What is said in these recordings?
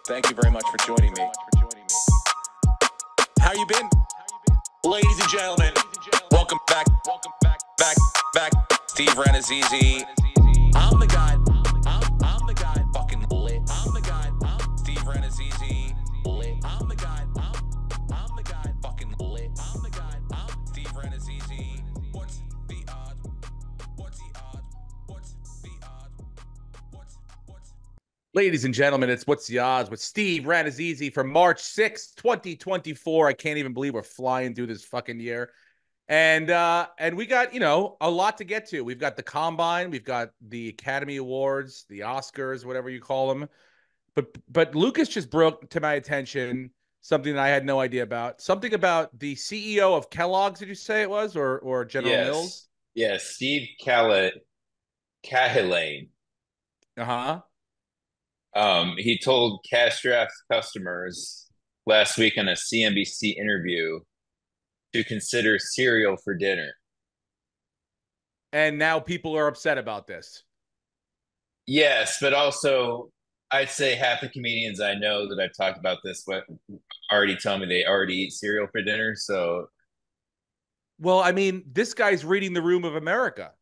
Thank you very much for joining me. How you been? Ladies and gentlemen, welcome back. Back. Steve Renazizi. I'm the guy. I'm the guy. Fucking lit. I'm the guy. Steve Renazizi. Lit. I'm the guy. I'm the guy. Fucking lit. I'm the guy. Steve Renazizi. What's the odds? What's the odds? What's the odds? What's Ladies and gentlemen, it's What's the Odds with Steve Renazizi for March 6th, 2024. I can't even believe we're flying through this fucking year. And we got, a lot to get to. We've got the Combine, we've got the Academy Awards, the Oscars, whatever you call them. But Lucas just brought to my attention something that I had no idea about. Something about the CEO of Kellogg's, did you say it was, or General Mills? Yes, Steve Cahillane. Uh-huh. He told cash draft customers last week in a CNBC interview to consider cereal for dinner. And now people are upset about this. Yes, but also I'd say half the comedians I know that I've talked about this but already tell me they already eat cereal for dinner. So, well, I mean, this guy's reading the room of America.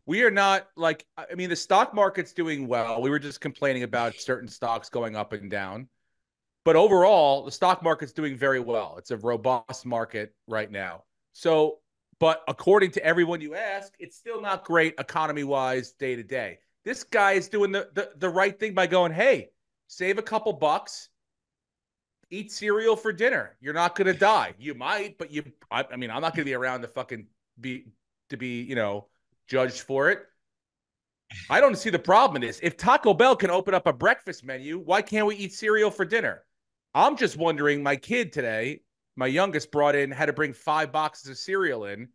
We are not the stock market's doing well. We were just complaining about certain stocks going up and down. But overall, the stock market's doing very well. It's a robust market right now. So, but according to everyone you ask, it's still not great economy-wise day to day. This guy is doing the right thing by going, hey, save a couple bucks, eat cereal for dinner. You're not going to die. You might, but I'm not going to be around to fucking be judged for it. I don't see the problem in this. If Taco Bell can open up a breakfast menu, why can't we eat cereal for dinner? I'm just wondering, my kid today, my youngest had to bring 5 boxes of cereal in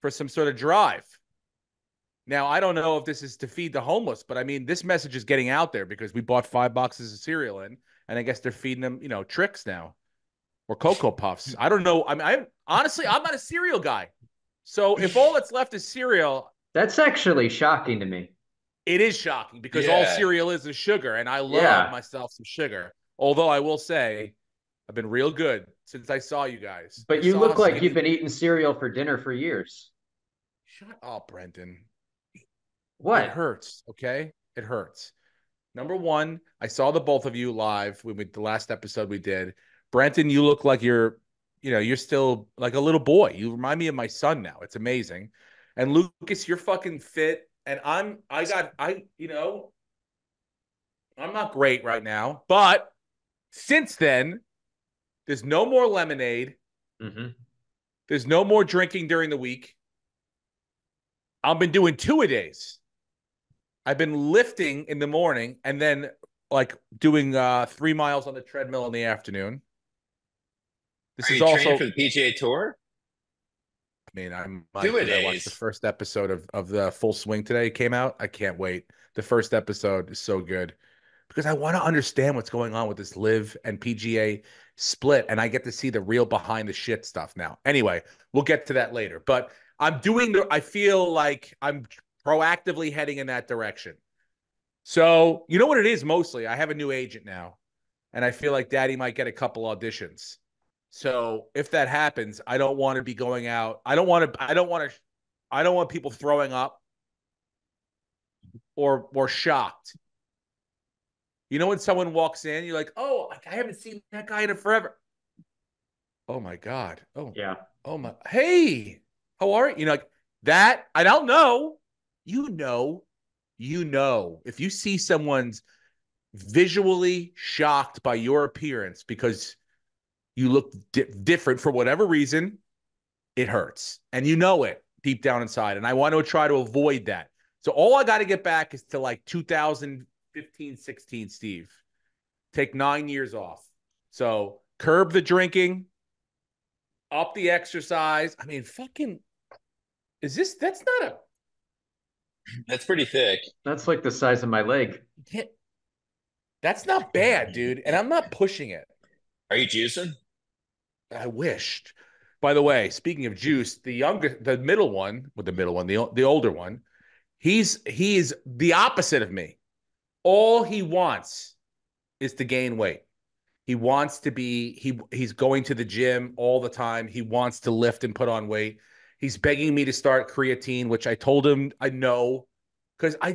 for some sort of drive. Now, I don't know if this is to feed the homeless, but I mean, this message is getting out there because we bought 5 boxes of cereal in, and I guess they're feeding them, tricks now or Cocoa Puffs. I don't know. I mean, honestly, I'm not a cereal guy. So if all that's left is cereal, that's actually shocking to me. It is shocking because all cereal is sugar, and I love myself some sugar. Although I will say, I've been real good since I saw you guys. But you look like you've been eating cereal for dinner for years. Shut up, Brenton. What? It hurts, okay? It hurts. Number one, I saw the both of you live with the last episode we did. Brenton, you look like you're still like a little boy. You remind me of my son now. It's amazing. And Lucas, you're fucking fit. And I'm not great right now. But since then, there's no more lemonade. Mm-hmm. There's no more drinking during the week. I've been doing 2-a-days. I've been lifting in the morning and then doing 3 miles on the treadmill in the afternoon. This is also training for the PGA Tour. I mean, I watched the first episode of the Full Swing today. It came out. I can't wait. The first episode is so good because I want to understand what's going on with this LIV and PGA split, and I get to see the real behind the shit stuff now. Anyway, we'll get to that later. But I feel like I'm proactively heading in that direction. So, you know what it is mostly? I have a new agent now, and I feel like Daddy might get a couple auditions. So if that happens, I don't want to be going out. I don't want people throwing up or shocked. You know, when someone walks in, you're like, oh, I haven't seen that guy in forever. Oh my God. Oh yeah. Oh my. Hey, how are you? Like that. I don't know. If you see someone's visually shocked by your appearance because you look different for whatever reason, it hurts. And you know it deep down inside. And I want to try to avoid that. So all I got to get back is to 2015, 16, Steve. Take 9 years off. So curb the drinking, up the exercise. I mean, that's pretty thick. That's like the size of my leg. That's not bad, dude. And I'm not pushing it. Are you juicing? I wished. By the way, speaking of juice, the older one, he's the opposite of me. All he wants is to gain weight. He wants to be he's going to the gym all the time. He wants to lift and put on weight. He's begging me to start creatine, which I told him I know because I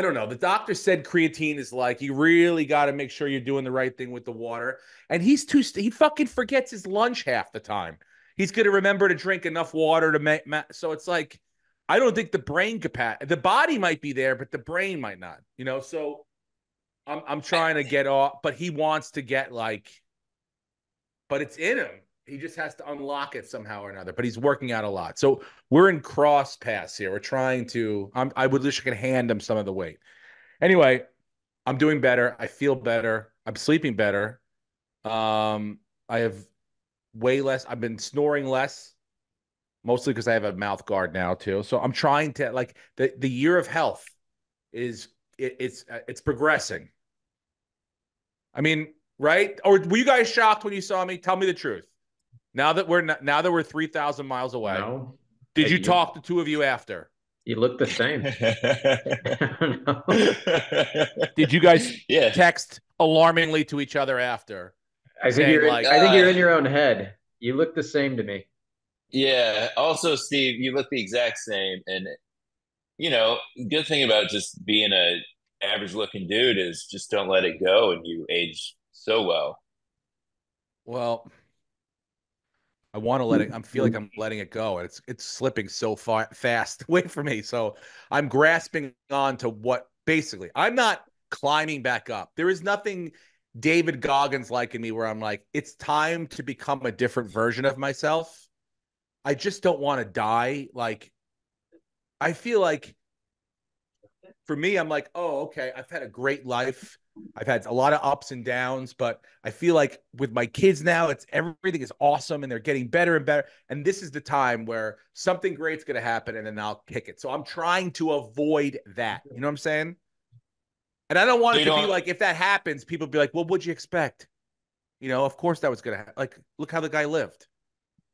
don't know. The doctor said creatine is like you really got to make sure you're doing the right thing with the water. And he fucking forgets his lunch half the time. He's going to remember to drink enough water to make so it's like I don't think the brain capacity, the body might be there, but the brain might not, so I'm trying to get off, but he wants to get but it's in him. He just has to unlock it somehow or another. But he's working out a lot. So we're in cross paths here. We're trying to. I would wish I could hand him some of the weight. Anyway, I'm doing better. I feel better. I'm sleeping better. I have way less. I've been snoring less, mostly because I have a mouth guard now too. So I'm trying to the year of health it's progressing. I mean, right? Or were you guys shocked when you saw me? Tell me the truth. Now that we're 3,000 miles away, No. did you talk to two of you after? You look the same. Did you guys Yeah. text alarmingly to each other after? I think you're in your own head. You look the same to me. Yeah. Also, Steve, you look the exact same. And, good thing about just being a average looking dude is just don't let it go and you age so well. Well, I want to let it. I feel like I'm letting it go, and it's slipping so fast away from me. So I'm grasping on to what basically I'm not climbing back up. There is nothing David Goggins like in me where I'm like, it's time to become a different version of myself. I just don't want to die. I feel like for me, I'm like, oh, okay, I've had a great life. I've had a lot of ups and downs, but I feel like with my kids now, everything is awesome and they're getting better and better. And this is the time where something great's going to happen and then I'll kick it. So I'm trying to avoid that. You know what I'm saying? And I don't want it to be like, if that happens, people be like, well, what'd you expect? Of course that was going to happen. Look how the guy lived.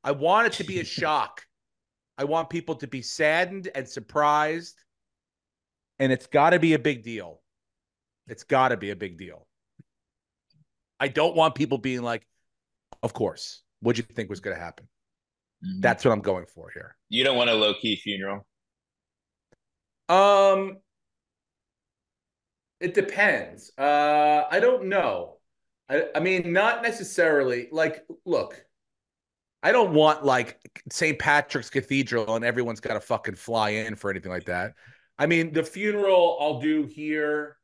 I want it to be a shock. I want people to be saddened and surprised. And it's got to be a big deal. It's got to be a big deal. I don't want people being like, of course, what'd you think was going to happen? Mm-hmm. That's what I'm going for here. You don't want a low-key funeral? It depends. I don't know. I mean, not necessarily. Look, I don't want St. Patrick's Cathedral and everyone's got to fucking fly in for anything like that. I mean, the funeral I'll do here,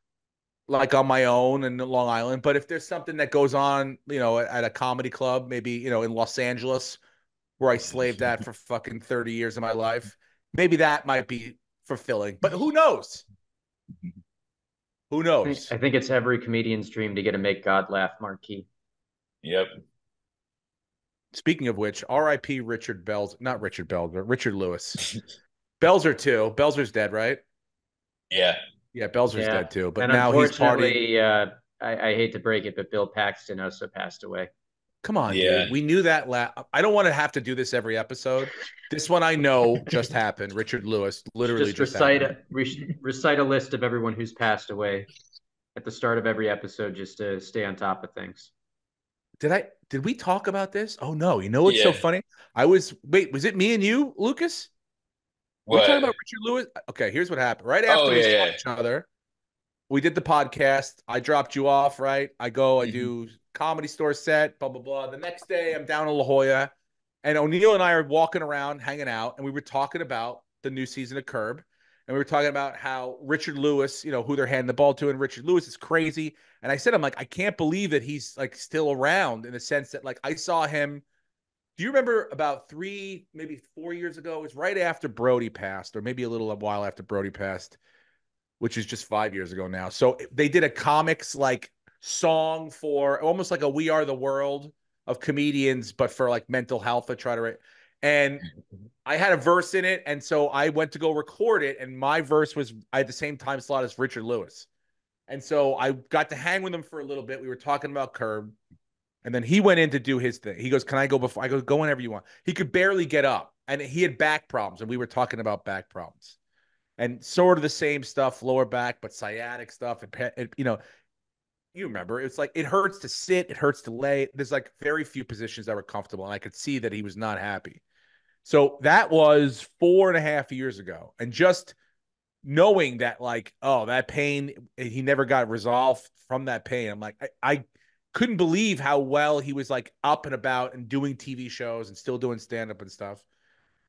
on my own in Long Island. But if there's something that goes on, at a comedy club, maybe, in Los Angeles, where I slaved at for fucking 30 years of my life, maybe that might be fulfilling. But who knows? Who knows? I think it's every comedian's dream to get a Make God Laugh marquee. Yep. Speaking of which, R.I.P. Richard Lewis. Belzer too. Belzer's dead, right? Yeah. Yeah, Belzer's dead too. But and now he's partying. I hate to break it, but Bill Paxton also passed away. Come on, dude. We knew that. I don't want to have to do this every episode. This one I know just happened. Richard Lewis literally just recite a list of everyone who's passed away at the start of every episode just to stay on top of things. Did we talk about this? Oh no. You know what's so funny? Was it me and you, Lucas? We're talking about Richard Lewis. Okay, here's what happened. Right after we saw each other, we did the podcast. I dropped you off, right? I do Comedy Store set, blah, blah, blah. The next day, I'm down in La Jolla, and O'Neill and I are walking around, hanging out, and we were talking about the new season of Curb, and we were talking about how Richard Lewis, who they're handing the ball to, and Richard Lewis is crazy. And I said, I'm like, I can't believe that he's, still around in the sense that, I saw him. Do you remember about 3, maybe 4 years ago? It was right after Brody passed, or maybe a while after Brody passed, which is just 5 years ago now. So they did a comics song for almost like a We Are the World of comedians, but for mental health. I try to write, and I had a verse in it, and so I went to go record it, and my verse was I had the same time slot as Richard Lewis, and so I got to hang with him for a little bit. We were talking about Curb. And then he went in to do his thing. He goes, can I go before? I go whenever you want. He could barely get up. And he had back problems. And we were talking about back problems. And sort of the same stuff, lower back, but sciatic stuff. And you remember, it's like it hurts to sit, it hurts to lay. There's like very few positions that were comfortable, and I could see that he was not happy. So that was 4.5 years ago. And just knowing that, like, oh, that pain, he never got resolved from that pain. I'm like, I couldn't believe how well he was like up and about and doing TV shows and still doing stand-up and stuff.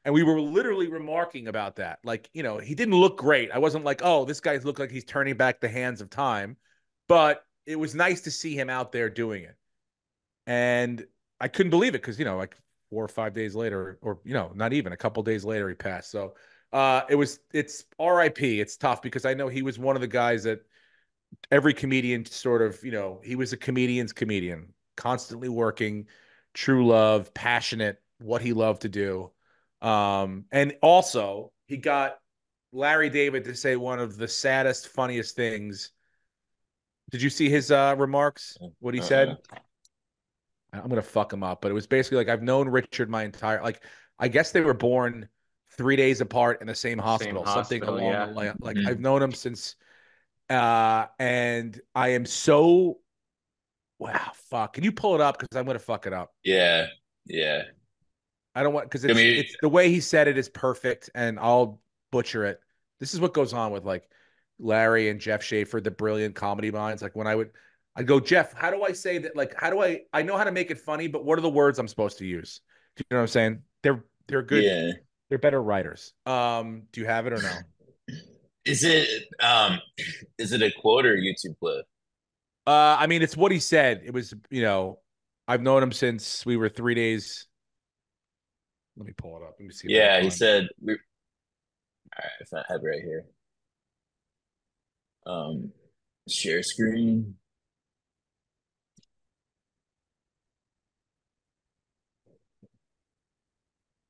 And we were literally remarking about that. Like, he didn't look great. I wasn't like, oh, this guy's look like he's turning back the hands of time. But it was nice to see him out there doing it. And I couldn't believe it because, like 4 or 5 days later, or, not even a couple days later, he passed. So it's RIP. It's tough because I know he was one of the guys that every comedian sort of, he was a comedian's comedian, constantly working, true love, passionate, what he loved to do. And also he got Larry David to say one of the saddest, funniest things. Did you see his remarks? What he said? I'm gonna fuck him up, but it was basically like I've known Richard my entire like I guess they were born 3 days apart in the same hospital, something along the line. Like I've known him since and I am so wow, fuck. Can you pull it up? Because I'm gonna fuck it up. Yeah, yeah. I don't want because it's the way he said it is perfect, and I'll butcher it. This is what goes on with like Larry and Jeff Schaefer, the brilliant comedy minds. Like when I'd go, Jeff, how do I say that? Like, how do I know how to make it funny, but what are the words I'm supposed to use? Do you know what I'm saying? They're good. Yeah. They're better writers. Do you have it or no? Is it a quote or a YouTube clip? I mean, it's what he said. It was, I've known him since we were 3 days. Let me pull it up. Let me see. Yeah, he said, all right, if I have it right here. Share screen.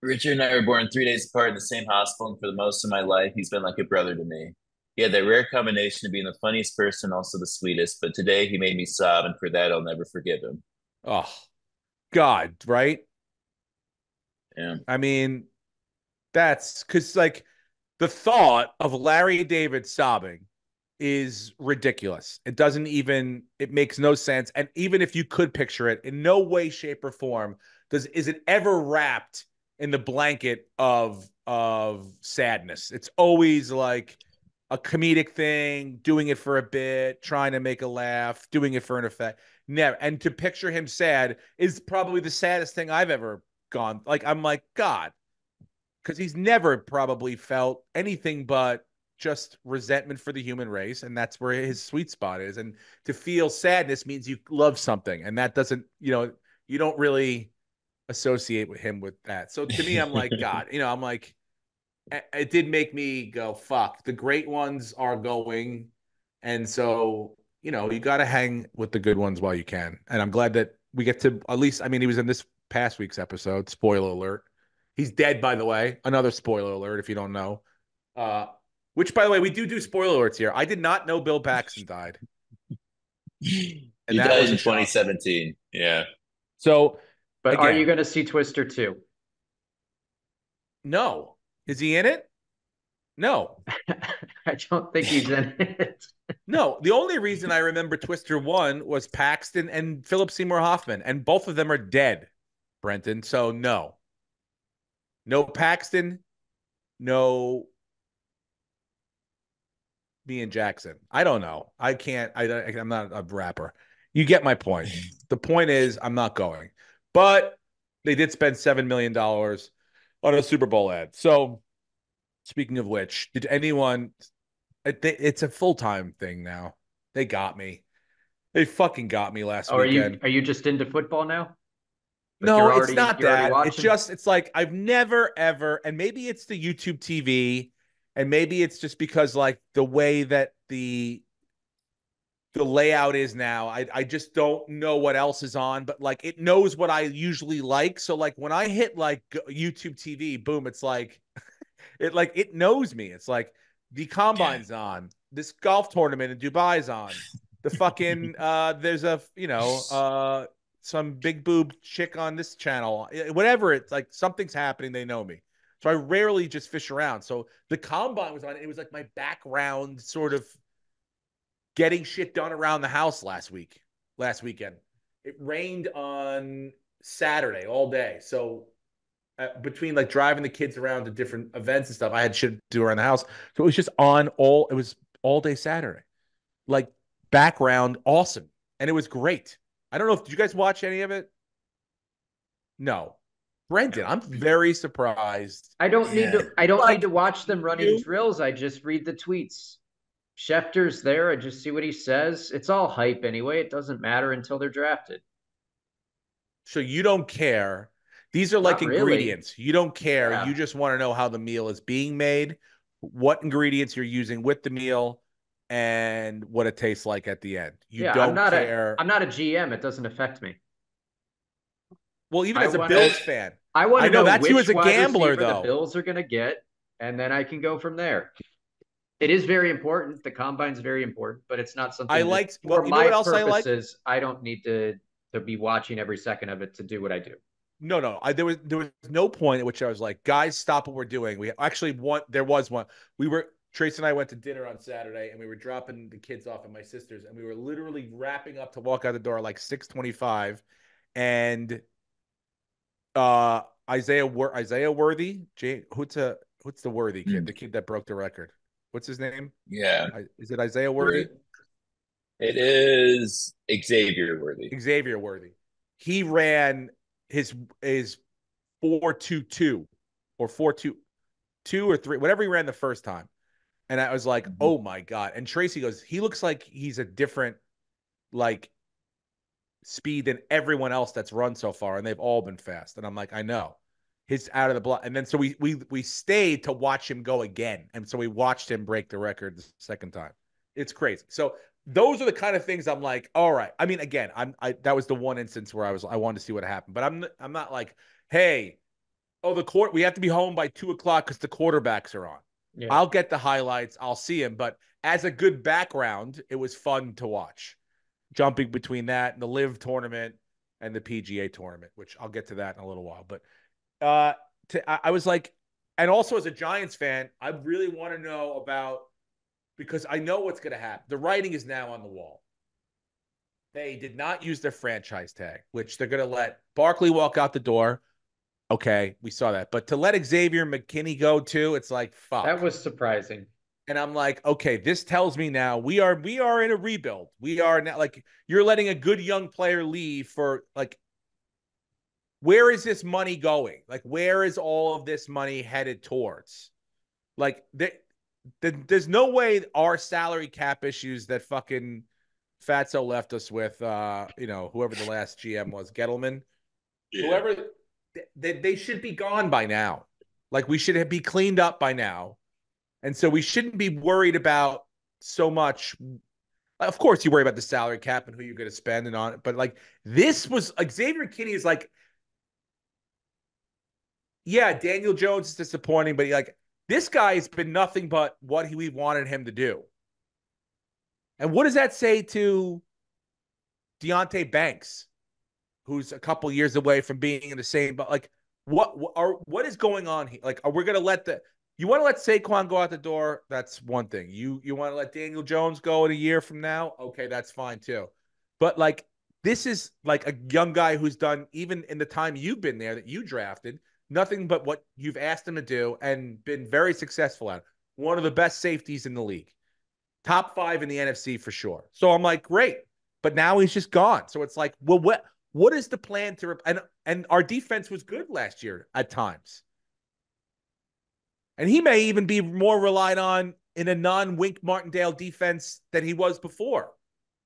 Richard and I were born 3 days apart in the same hospital, and for the most of my life, he's been like a brother to me. He had that rare combination of being the funniest person, also the sweetest, but today he made me sob, and for that, I'll never forgive him. Oh, God, right? Yeah. I mean, that's because, like, the thought of Larry David sobbing is ridiculous. It makes no sense. And even if you could picture it, in no way, shape, or form is it ever wrapped in the blanket of sadness. It's always like a comedic thing, doing it for a bit, trying to make a laugh, doing it for an effect. Never. And to picture him sad is probably the saddest thing I've ever gone. Like, I'm like, God, because he's never probably felt anything but just resentment for the human race, and that's where his sweet spot is. And to feel sadness means you love something, and that doesn't, you don't really associate with him with that. So to me, I'm like, God, I'm like, it did make me go, fuck, the great ones are going, and so you got to hang with the good ones while you can. And I'm glad that we get to at least. I mean, he was in this past week's episode. Spoiler alert. He's dead, by the way. Another spoiler alert if you don't know. Which, by the way, we do spoiler alerts here. I did not know Bill Paxton died. He died in 2017. Yeah. So, but again, are you going to see Twister 2? No. Is he in it? No. I don't think he's in it. No. The only reason I remember Twister 1 was Paxton and Philip Seymour Hoffman, and both of them are dead, Brenton. So, no. No Paxton, no me and Jackson. I don't know. I can't. I'm not a rapper. You get my point. The point is, I'm not going. But they did spend $7 million on a Super Bowl ad. So, speaking of which, did anyone? It's a full-time thing now. They got me. They fucking got me last weekend. Are you just into football now? Like no, it's not that. It's like I've never ever, and maybe it's the YouTube TV, and maybe it's just because like the way that the layout is now. I just don't know what else is on, but like it knows what I usually like. So like when I hit like YouTube TV, boom, it's like it knows me. It's like the combine's on, this golf tournament in Dubai's on, the fucking there's a some big boob chick on this channel, whatever. It's like something's happening. They know me. So I rarely just fish around. So the combine was on. It was like my background sort of getting shit done around the house last weekend. It rained on Saturday all day. So between like driving the kids around to different events and stuff, I had shit to do around the house. So it was just it was all day Saturday. Like background, awesome. And it was great. I don't know if did you guys watch any of it? No. Brendan, I'm very surprised. I don't need to. I don't need to watch them running you? drills. I just read the tweets. Schefter's there. I just see what he says. It's all hype anyway. It doesn't matter until they're drafted. So you don't care. These are like Not really. ingredients. You don't care. Yeah. You just want to know how the meal is being made, what ingredients you're using with the meal, and what it tastes like at the end. You Yeah, don't care. I'm not a GM. It doesn't affect me. Well, even I as a wanna- Bills fan, I want I to know know that's you which as a wide gambler, receiver the though. Bills are going to get, and then I can go from there. It is very important. The combine's very important, but it's not something I that, like. for Well, you know my what else I like? purposes, I don't need to be watching every second of it to do what I do. No. There was no point at which I was like, guys, stop what we're doing. We actually there was one. Trace and I went to dinner on Saturday and we were dropping the kids off at my sister's and we were literally wrapping up to walk out the door like 6:25 and Isaiah Worthy, what's the Worthy kid, the kid that broke the record. What's his name? Yeah. Is it Isaiah Worthy? It is Xavier Worthy. Xavier Worthy. He ran his 4.22 or 4.22 or 3, whatever he ran the first time. And I was like, oh my God. And Tracy goes, he looks like he's a different like speed than everyone else that's run so far. And they've all been fast. And I'm like, I know. He's out of the block. And then so we stayed to watch him go again. And so we watched him break the record the second time. It's crazy. So those are the kind of things I'm like, all right. I mean, again, that was the one instance where I wanted to see what happened. But I'm not like, hey, we have to be home by 2:00 because the quarterbacks are on. Yeah. I'll get the highlights. I'll see him. But as a good background, it was fun to watch. Jumping between that and the Live tournament and the PGA tournament, which I'll get to that in a little while. But I was like, and also as a Giants fan, I really want to know about, because I know what's going to happen. The writing is now on the wall. They did not use their franchise tag, which they're going to let Barkley walk out the door. Okay, we saw that. But to let Xavier McKinney go too, it's like, fuck. That was surprising. And I'm like, okay, this tells me now we are in a rebuild. We are now, like, you're letting a good young player leave for, like, where is this money going? Like, where is all of this money headed towards? Like, there's no way our salary cap issues that fucking Fatso left us with, whoever the last GM was, Gettleman, whoever, they should be gone by now. Like, we should be cleaned up by now. And so we shouldn't be worried about so much. Of course, you worry about the salary cap and who you're going to spend and on it. But like, this was like, Xavier Kinney is like, yeah, Daniel Jones is disappointing, but this guy's been nothing but what we wanted him to do. And what does that say to Deonte Banks, who's a couple years away from being in the same? But like, what is going on here? Like, are we going to you want to let Saquon go out the door? That's one thing. You want to let Daniel Jones go in a year from now? Okay, that's fine too. But like, this is like a young guy who's done, even in the time you've been there that you drafted, nothing but what you've asked him to do and been very successful at. One of the best safeties in the league. Top 5 in the NFC for sure. So I'm like, great. But now he's just gone. So it's like, well, what is the plan to and our defense was good last year at times. And he may even be more relied on in a non-Wink Martindale defense than he was before.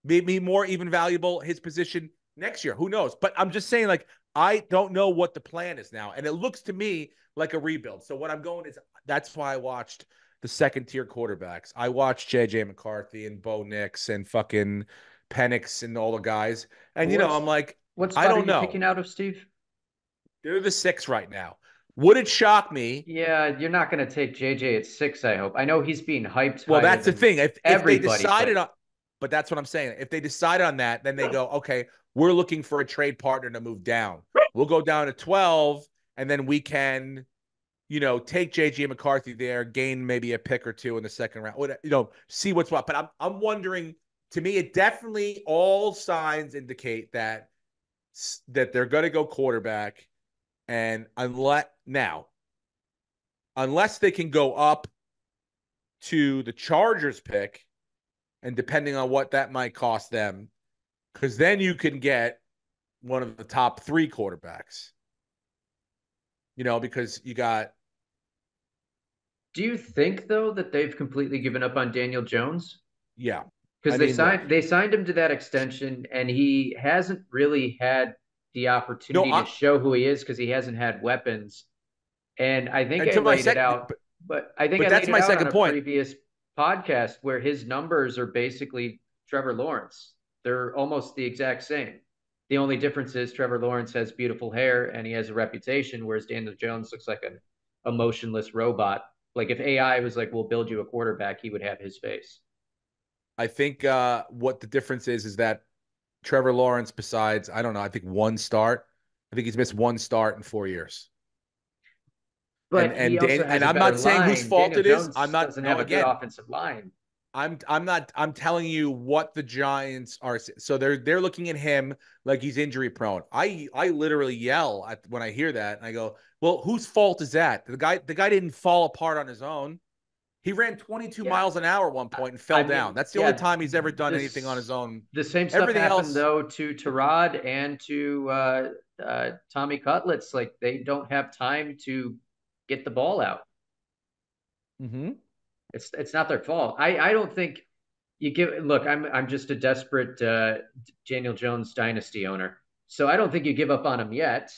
Maybe more even valuable his position next year. Who knows? But I'm just saying, like, I don't know what the plan is now. And it looks to me like a rebuild. So what I'm going is, that's why I watched the second-tier quarterbacks. I watched J.J. McCarthy and Bo Nix and fucking Penix and all the guys. And, I'm like, what spot I don't are you know. picking out of, Steve? They're the 6 right now. Would it shock me? Yeah, you're not going to take JJ at 6, I hope. I know he's being hyped. Well, that's the thing. If they decided on, but that's what I'm saying. If they decided on that, then they go, okay, we're looking for a trade partner to move down. We'll go down to 12, and then we can, take JJ McCarthy there, gain maybe a pick or two in the second round. See what's what. But I'm wondering to me, it definitely all signs indicate that they're going to go quarterback, and unless they can go up to the Chargers pick, and depending on what that might cost them, because then you can get one of the top 3 quarterbacks. Because you got. Do you think though that they've completely given up on Daniel Jones? Yeah. Because Look, they signed him to that extension, and he hasn't really had the no, opportunity to show who he is because he hasn't had weapons. And I think and I to my laid it second, out, but I think but I that's laid it my out on second a point. previous podcast where his numbers are basically Trevor Lawrence. They're almost the exact same. The only difference is Trevor Lawrence has beautiful hair and he has a reputation, whereas Daniel Jones looks like a motionless robot. Like if AI was like, we'll build you a quarterback, he would have his face. I think what the difference is that Trevor Lawrence, besides, I don't know, I think one start. I think he's missed one start in 4 years. But he also has And a I'm better not saying whose line. fault Daniel it is. I'm Jones not. doesn't have No, a good again, offensive line. I'm telling you what the Giants are. So they're looking at him like he's injury prone. I literally yell when I hear that, and I go, well, whose fault is that? The guy didn't fall apart on his own. He ran 22 Yeah. miles an hour at one point and fell I down. mean, That's the only yeah, time he's ever done anything on his own. the same stuff Everything happened else. though to Terod and to Tommy Cutlets. Like they don't have time to get the ball out. Mm-hmm. It's not their fault. I don't think you give. Look, I'm just a desperate Daniel Jones dynasty owner, so I don't think you give up on him yet.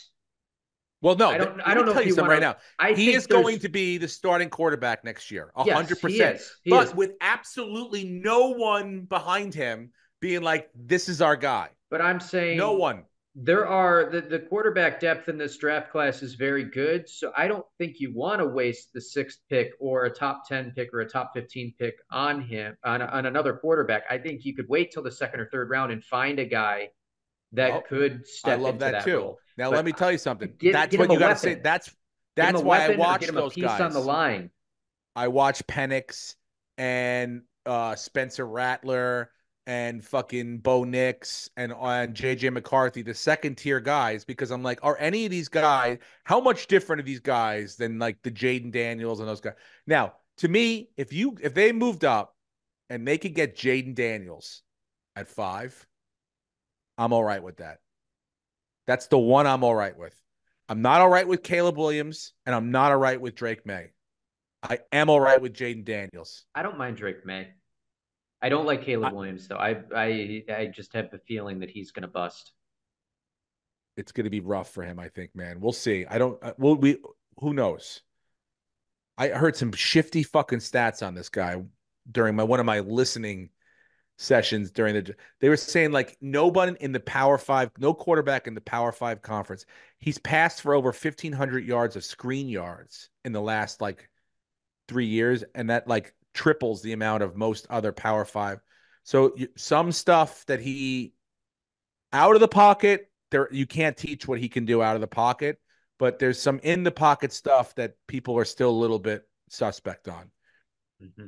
Well, no, I let me don't know tell if you you something want right to. now. I He think is going there's to be the starting quarterback next year, yes, he 100%. is. He But is. with absolutely no one behind him being like, this is our guy. But I'm No saying one. there are the quarterback depth in this draft class is very good. So I don't think you want to waste the 6th pick or a top 10 pick or a top 15 pick on him on another quarterback. I think you could wait till the 2nd or 3rd round and find a guy that Well, could I step love into that that too. role. Now, let But me tell you something. get That's him what a you got to say. weapon. Get him a That's why I weapon or get watch him a those piece on the guys. line. I watch Penix and Spencer Rattler and fucking Bo Nix and JJ McCarthy, the second tier guys, because I'm like, are any of these guys, how much different are these guys than like the Jaden Daniels and those guys? Now, to me, if they moved up and they could get Jaden Daniels at 5, I'm all right with that. That's the one I'm all right with. I'm not all right with Caleb Williams, and I'm not all right with Drake May. I am all right with Jaden Daniels. I don't mind Drake May. I don't like Caleb Williams though. I just have the feeling that he's going to bust. It's going to be rough for him, I think, man. We'll see. I don't. Who knows? I heard some shifty fucking stats on this guy during one of my listening sessions during they were saying like nobody in the Power 5, no quarterback in the Power 5 conference. He's passed for over 1,500 yards of screen yards in the last like 3 years, and that like triples the amount of most other Power 5. So some stuff that he out of the pocket, there you can't teach what he can do out of the pocket, but there's some in the pocket stuff that people are still a little bit suspect on. Mm-hmm.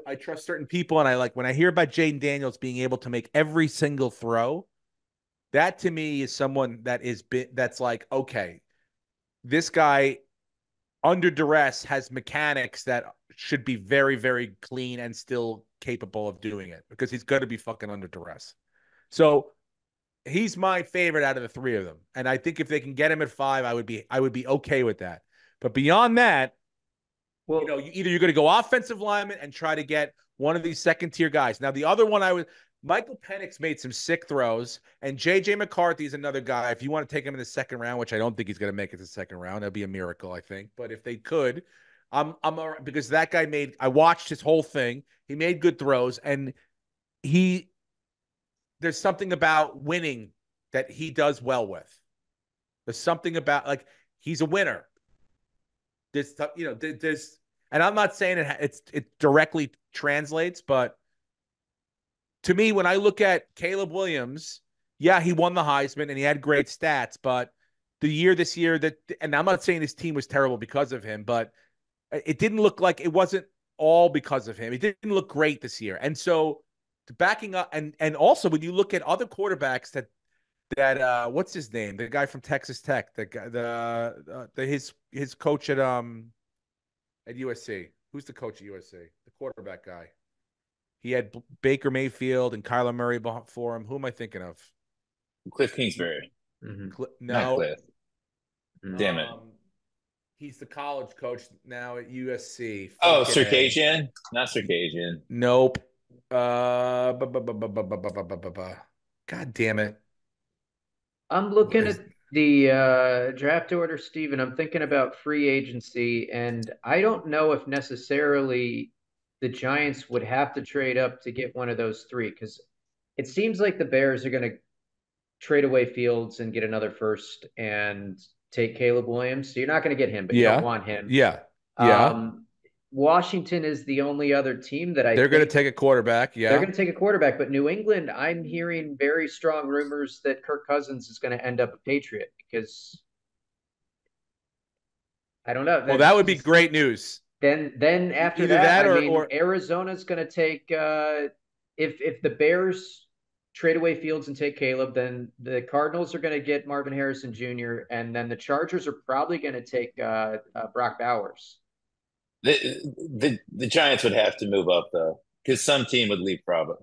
I trust certain people, and I like when I hear about Jaden Daniels being able to make every single throw. That to me is someone that's like, okay, this guy under duress has mechanics that should be very, very clean and still capable of doing it because he's going to be fucking under duress. So he's my favorite out of the 3 of them, and I think if they can get him at 5, I would be okay with that. But beyond that, well, you're going to go offensive lineman and try to get one of these second tier guys. Now, the other one Michael Penix made some sick throws, and JJ McCarthy is another guy. If you want to take him in the 2nd round, which I don't think he's going to make it to the 2nd round, that'd be a miracle, I think. But if they could, I'm all right, because that guy I watched his whole thing. He made good throws, and there's something about winning that he does well with. There's something about like he's a winner. There's, and I'm not saying it directly translates, but to me, when I look at Caleb Williams, yeah, he won the Heisman and he had great stats, but this year and I'm not saying his team was terrible because of him, but it didn't look like it wasn't all because of him. It didn't look great this year. And so backing up, and also when you look at other quarterbacks that what's his name? The guy from Texas Tech, the guy, his coach at USC. Who's the coach at USC? The quarterback guy. He had Baker Mayfield and Kyler Murray for him. Who am I thinking of? Cliff Kingsbury. Mm-hmm. Not No. Cliff. Damn it. He's the college coach now at USC. Oh, Fucking A. Circassian? Not Circassian. Nope. God damn it. I'm looking at the draft order, Steven. I'm thinking about free agency, and I don't know if necessarily the Giants would have to trade up to get one of those three, because it seems like the Bears are going to trade away Fields and get another first and take Caleb Williams. So you're not going to get him, but you don't want him. Yeah. Washington is the only other team that they're going to take a quarterback. Yeah. They're going to take a quarterback, but New England, I'm hearing very strong rumors that Kirk Cousins is going to end up a Patriot, because I don't know. Well, that would be great news. Then after Either that, that I mean, or Arizona's going to take if the Bears trade away Fields and take Caleb, then the Cardinals are going to get Marvin Harrison Jr., and then the Chargers are probably going to take Brock Bowers. The Giants would have to move up though, because some team would leapfrog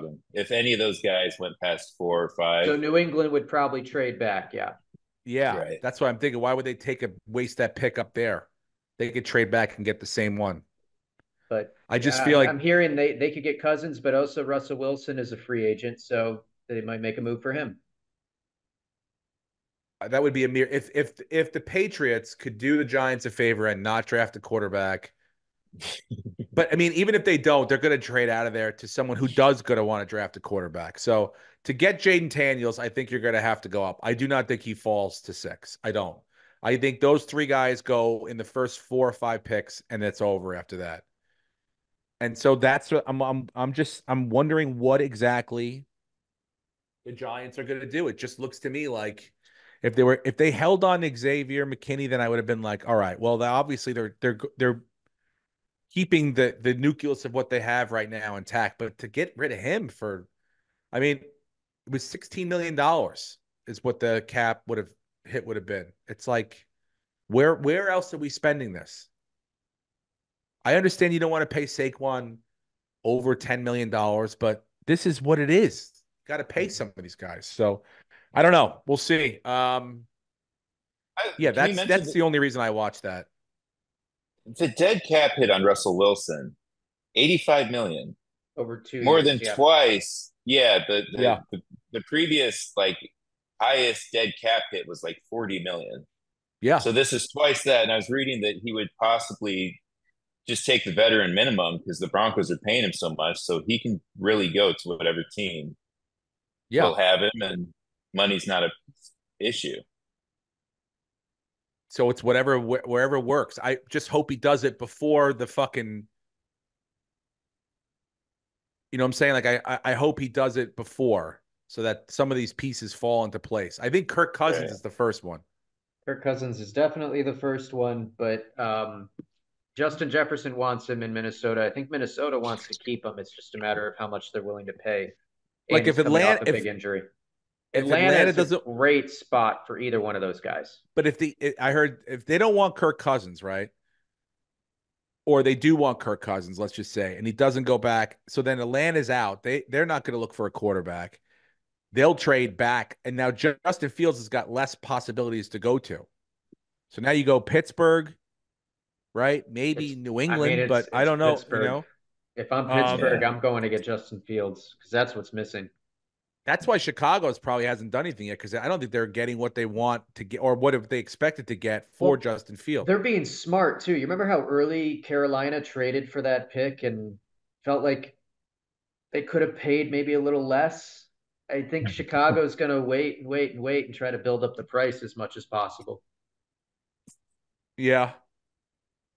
them if any of those guys went past 4 or 5. So New England would probably trade back. Yeah, right. That's what I'm thinking. Why would they waste that pick up there? They could trade back and get the same one. But I just feel like I'm hearing they could get Cousins, but also Russell Wilson is a free agent, so they might make a move for him. that would be if the Patriots could do the Giants a favor and not draft a quarterback. But I mean, even if they don't, they're going to trade out of there to someone who does going to want to draft a quarterback. So to get Jaden Daniels, I think you're going to have to go up. I do not think he falls to 6. I don't. I think those 3 guys go in the first 4 or 5 picks, and it's over after that. And so that's what I'm wondering what exactly the Giants are going to do. It just looks to me like if they held on Xavier McKinney, then I would have been like, all right, well, obviously they're keeping the nucleus of what they have right now intact. But to get rid of him I mean, it was $16 million is what the cap would have been. It's like, where else are we spending this? I understand you don't want to pay Saquon over $10 million, but this is what it is. Got to pay some of these guys. So I don't know. We'll see. That's the only reason I watched that. The dead cap hit on Russell Wilson, $85 million over 2 more years, than twice. Yeah, the previous highest dead cap hit was like $40 million. Yeah. So this is twice that, and I was reading that he would possibly just take the veteran minimum because the Broncos are paying him so much, so he can really go to whatever team will have him, and money's not an issue. So it's wherever works. I just hope he does it before the fucking, you know what I'm saying? Like, I hope he does it before so that some of these pieces fall into place. I think Kirk Cousins is the first one. Kirk Cousins is definitely the first one, but Justin Jefferson wants him in Minnesota. I think Minnesota wants to keep him. It's just a matter of how much they're willing to pay. Like if Atlanta, a big injury. If Atlanta doesn't, a great spot for either one of those guys. But I heard if they don't want Kirk Cousins, right? Or they do want Kirk Cousins, let's just say, and he doesn't go back. So then Atlanta's out. They're not going to look for a quarterback. They'll trade back. And now Justin Fields has got less possibilities to go to. So now you go Pittsburgh, right? Maybe New England, but I don't know. Pittsburgh. You know, if I'm Pittsburgh, I'm going to get Justin Fields because that's what's missing. That's why Chicago's probably hasn't done anything yet, because I don't think they're getting what they want to get or what they expected to get for Justin Fields. They're being smart too. You remember how early Carolina traded for that pick and felt like they could have paid maybe a little less? I think Chicago's going to wait and try to build up the price as much as possible. Yeah.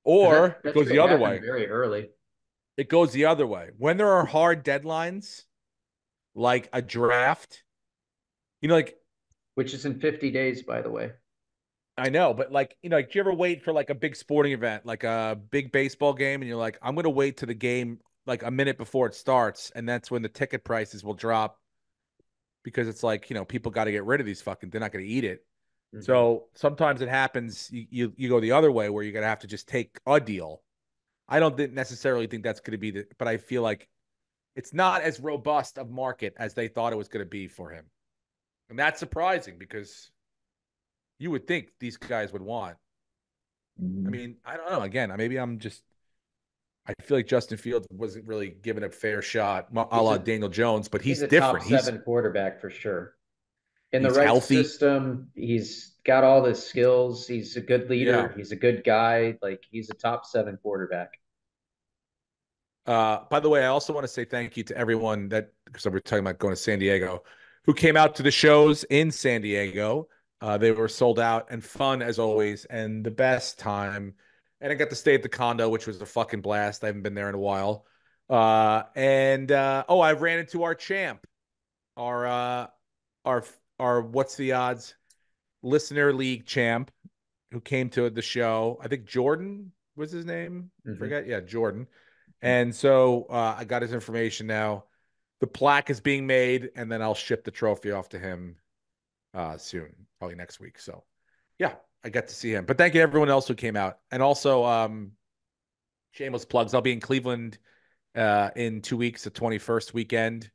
Or it goes the other way. Very early. It goes the other way. When there are hard deadlines, like a draft, which is in 50 days, by the way. I know, but do you ever wait for like a big sporting event, like a big baseball game, and you're like, I'm going to wait to the game like a minute before it starts, and that's when the ticket prices will drop because it's like, people got to get rid of these fucking, they're not going to eat it. So sometimes it happens, you go the other way where you're going to have to just take a deal. I don't necessarily think that's going to be but I feel like it's not as robust of market as they thought it was going to be for him. And that's surprising because you would think these guys would want. I mean, I don't know. Again, maybe I feel like Justin Fields wasn't really given a fair shot, a la Daniel Jones, but he's a different. top 7 quarterback for sure. In the he's right healthy. system, he's got all the skills. He's a good leader. Yeah. He's a good guy. Like, he's a top 7 quarterback. By the way, I also want to say thank you to everyone because we're talking about going to San Diego, who came out to the shows in San Diego. They were sold out and fun as always, and the best time. And I got to stay at the condo, which was a fucking blast. I haven't been there in a while. I ran into our champ, our what's the odds listener league champ, who came to the show. I think Jordan was his name. Forget, yeah, Jordan. And so I got his information now. The plaque is being made, and then I'll ship the trophy off to him soon, probably next week. So, yeah, I got to see him. But thank you to everyone else who came out. And also, shameless plugs. I'll be in Cleveland in 2 weeks, the 21st weekend.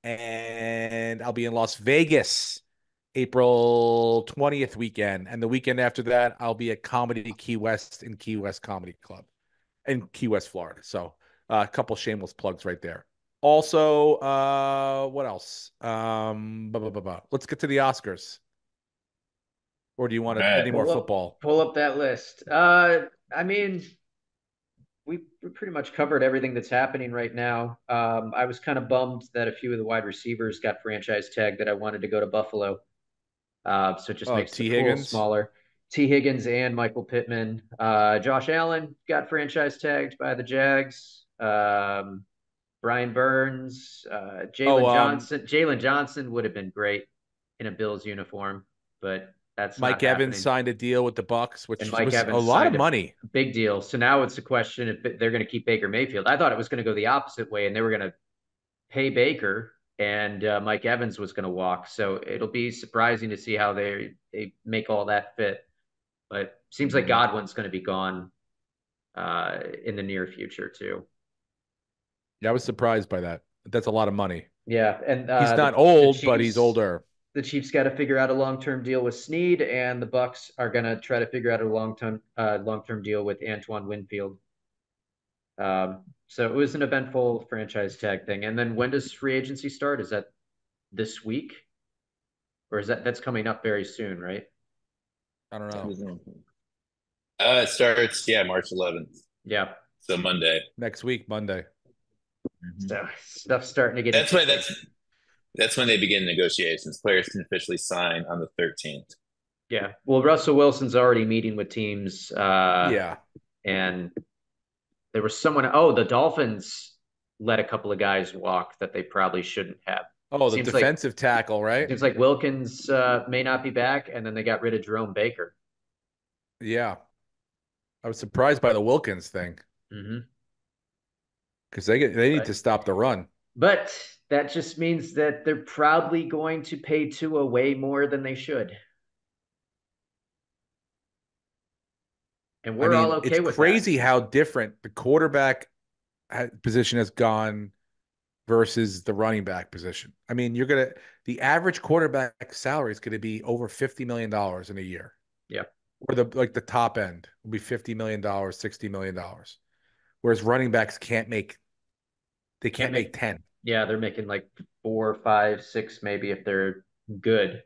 And I'll be in Las Vegas April 20th weekend. And the weekend after that, I'll be at Comedy Key West in Key West Comedy Club in Key West, Florida. So a couple shameless plugs right there. Also, what else? Let's get to the Oscars. Or do you want any more football? Pull up that list. I mean, we pretty much covered everything that's happening right now. I was kind of bummed that a few of the wide receivers got franchise tagged that I wanted to go to Buffalo. So it just makes the pool smaller. T. Higgins and Michael Pittman. Josh Allen got franchise tagged by the Jags. Brian Burns, Jalen Johnson would have been great in a Bills uniform, but that's Mike Evans signed a deal with the Bucs, which was a lot of money. Big deal. So now it's a question if they're going to keep Baker Mayfield. I thought it was going to go the opposite way, and they were going to pay Baker, and Mike Evans was going to walk. So it'll be surprising to see how they make all that fit. But seems like Godwin's going to be gone in the near future too. Yeah, I was surprised by that. That's a lot of money. Yeah, and he's not old, but he's older. The Chiefs got to figure out a long-term deal with Snead, and the Bucs are going to try to figure out a long-term deal with Antoine Winfield. So it was an eventful franchise tag thing. And then when does free agency start? Is that this week, or is that's coming up very soon? Right? I don't know. It starts March 11th. Yeah. So Monday. Next week, Monday. So stuff's starting to get. That's when they begin negotiations. Players can officially sign on the 13th. Yeah. Well, Russell Wilson's already meeting with teams. Yeah. And there was someone. Oh, the Dolphins let a couple of guys walk that they probably shouldn't have. Oh, the defensive tackle, right? Seems like Wilkins may not be back, and then they got rid of Jerome Baker. Yeah. I was surprised by the Wilkins thing. Because they need to stop the run. But that just means that they're probably going to pay Tua way more than they should. And we're all okay with that. It's crazy how different the quarterback position has gone versus the running back position. I mean, the average quarterback salary is going to be over $50 million in a year. Yeah. Or the top end will be $50 million, $60 million. Whereas running backs can't make 10. Yeah, they're making like 4, 5, 6 maybe if they're good.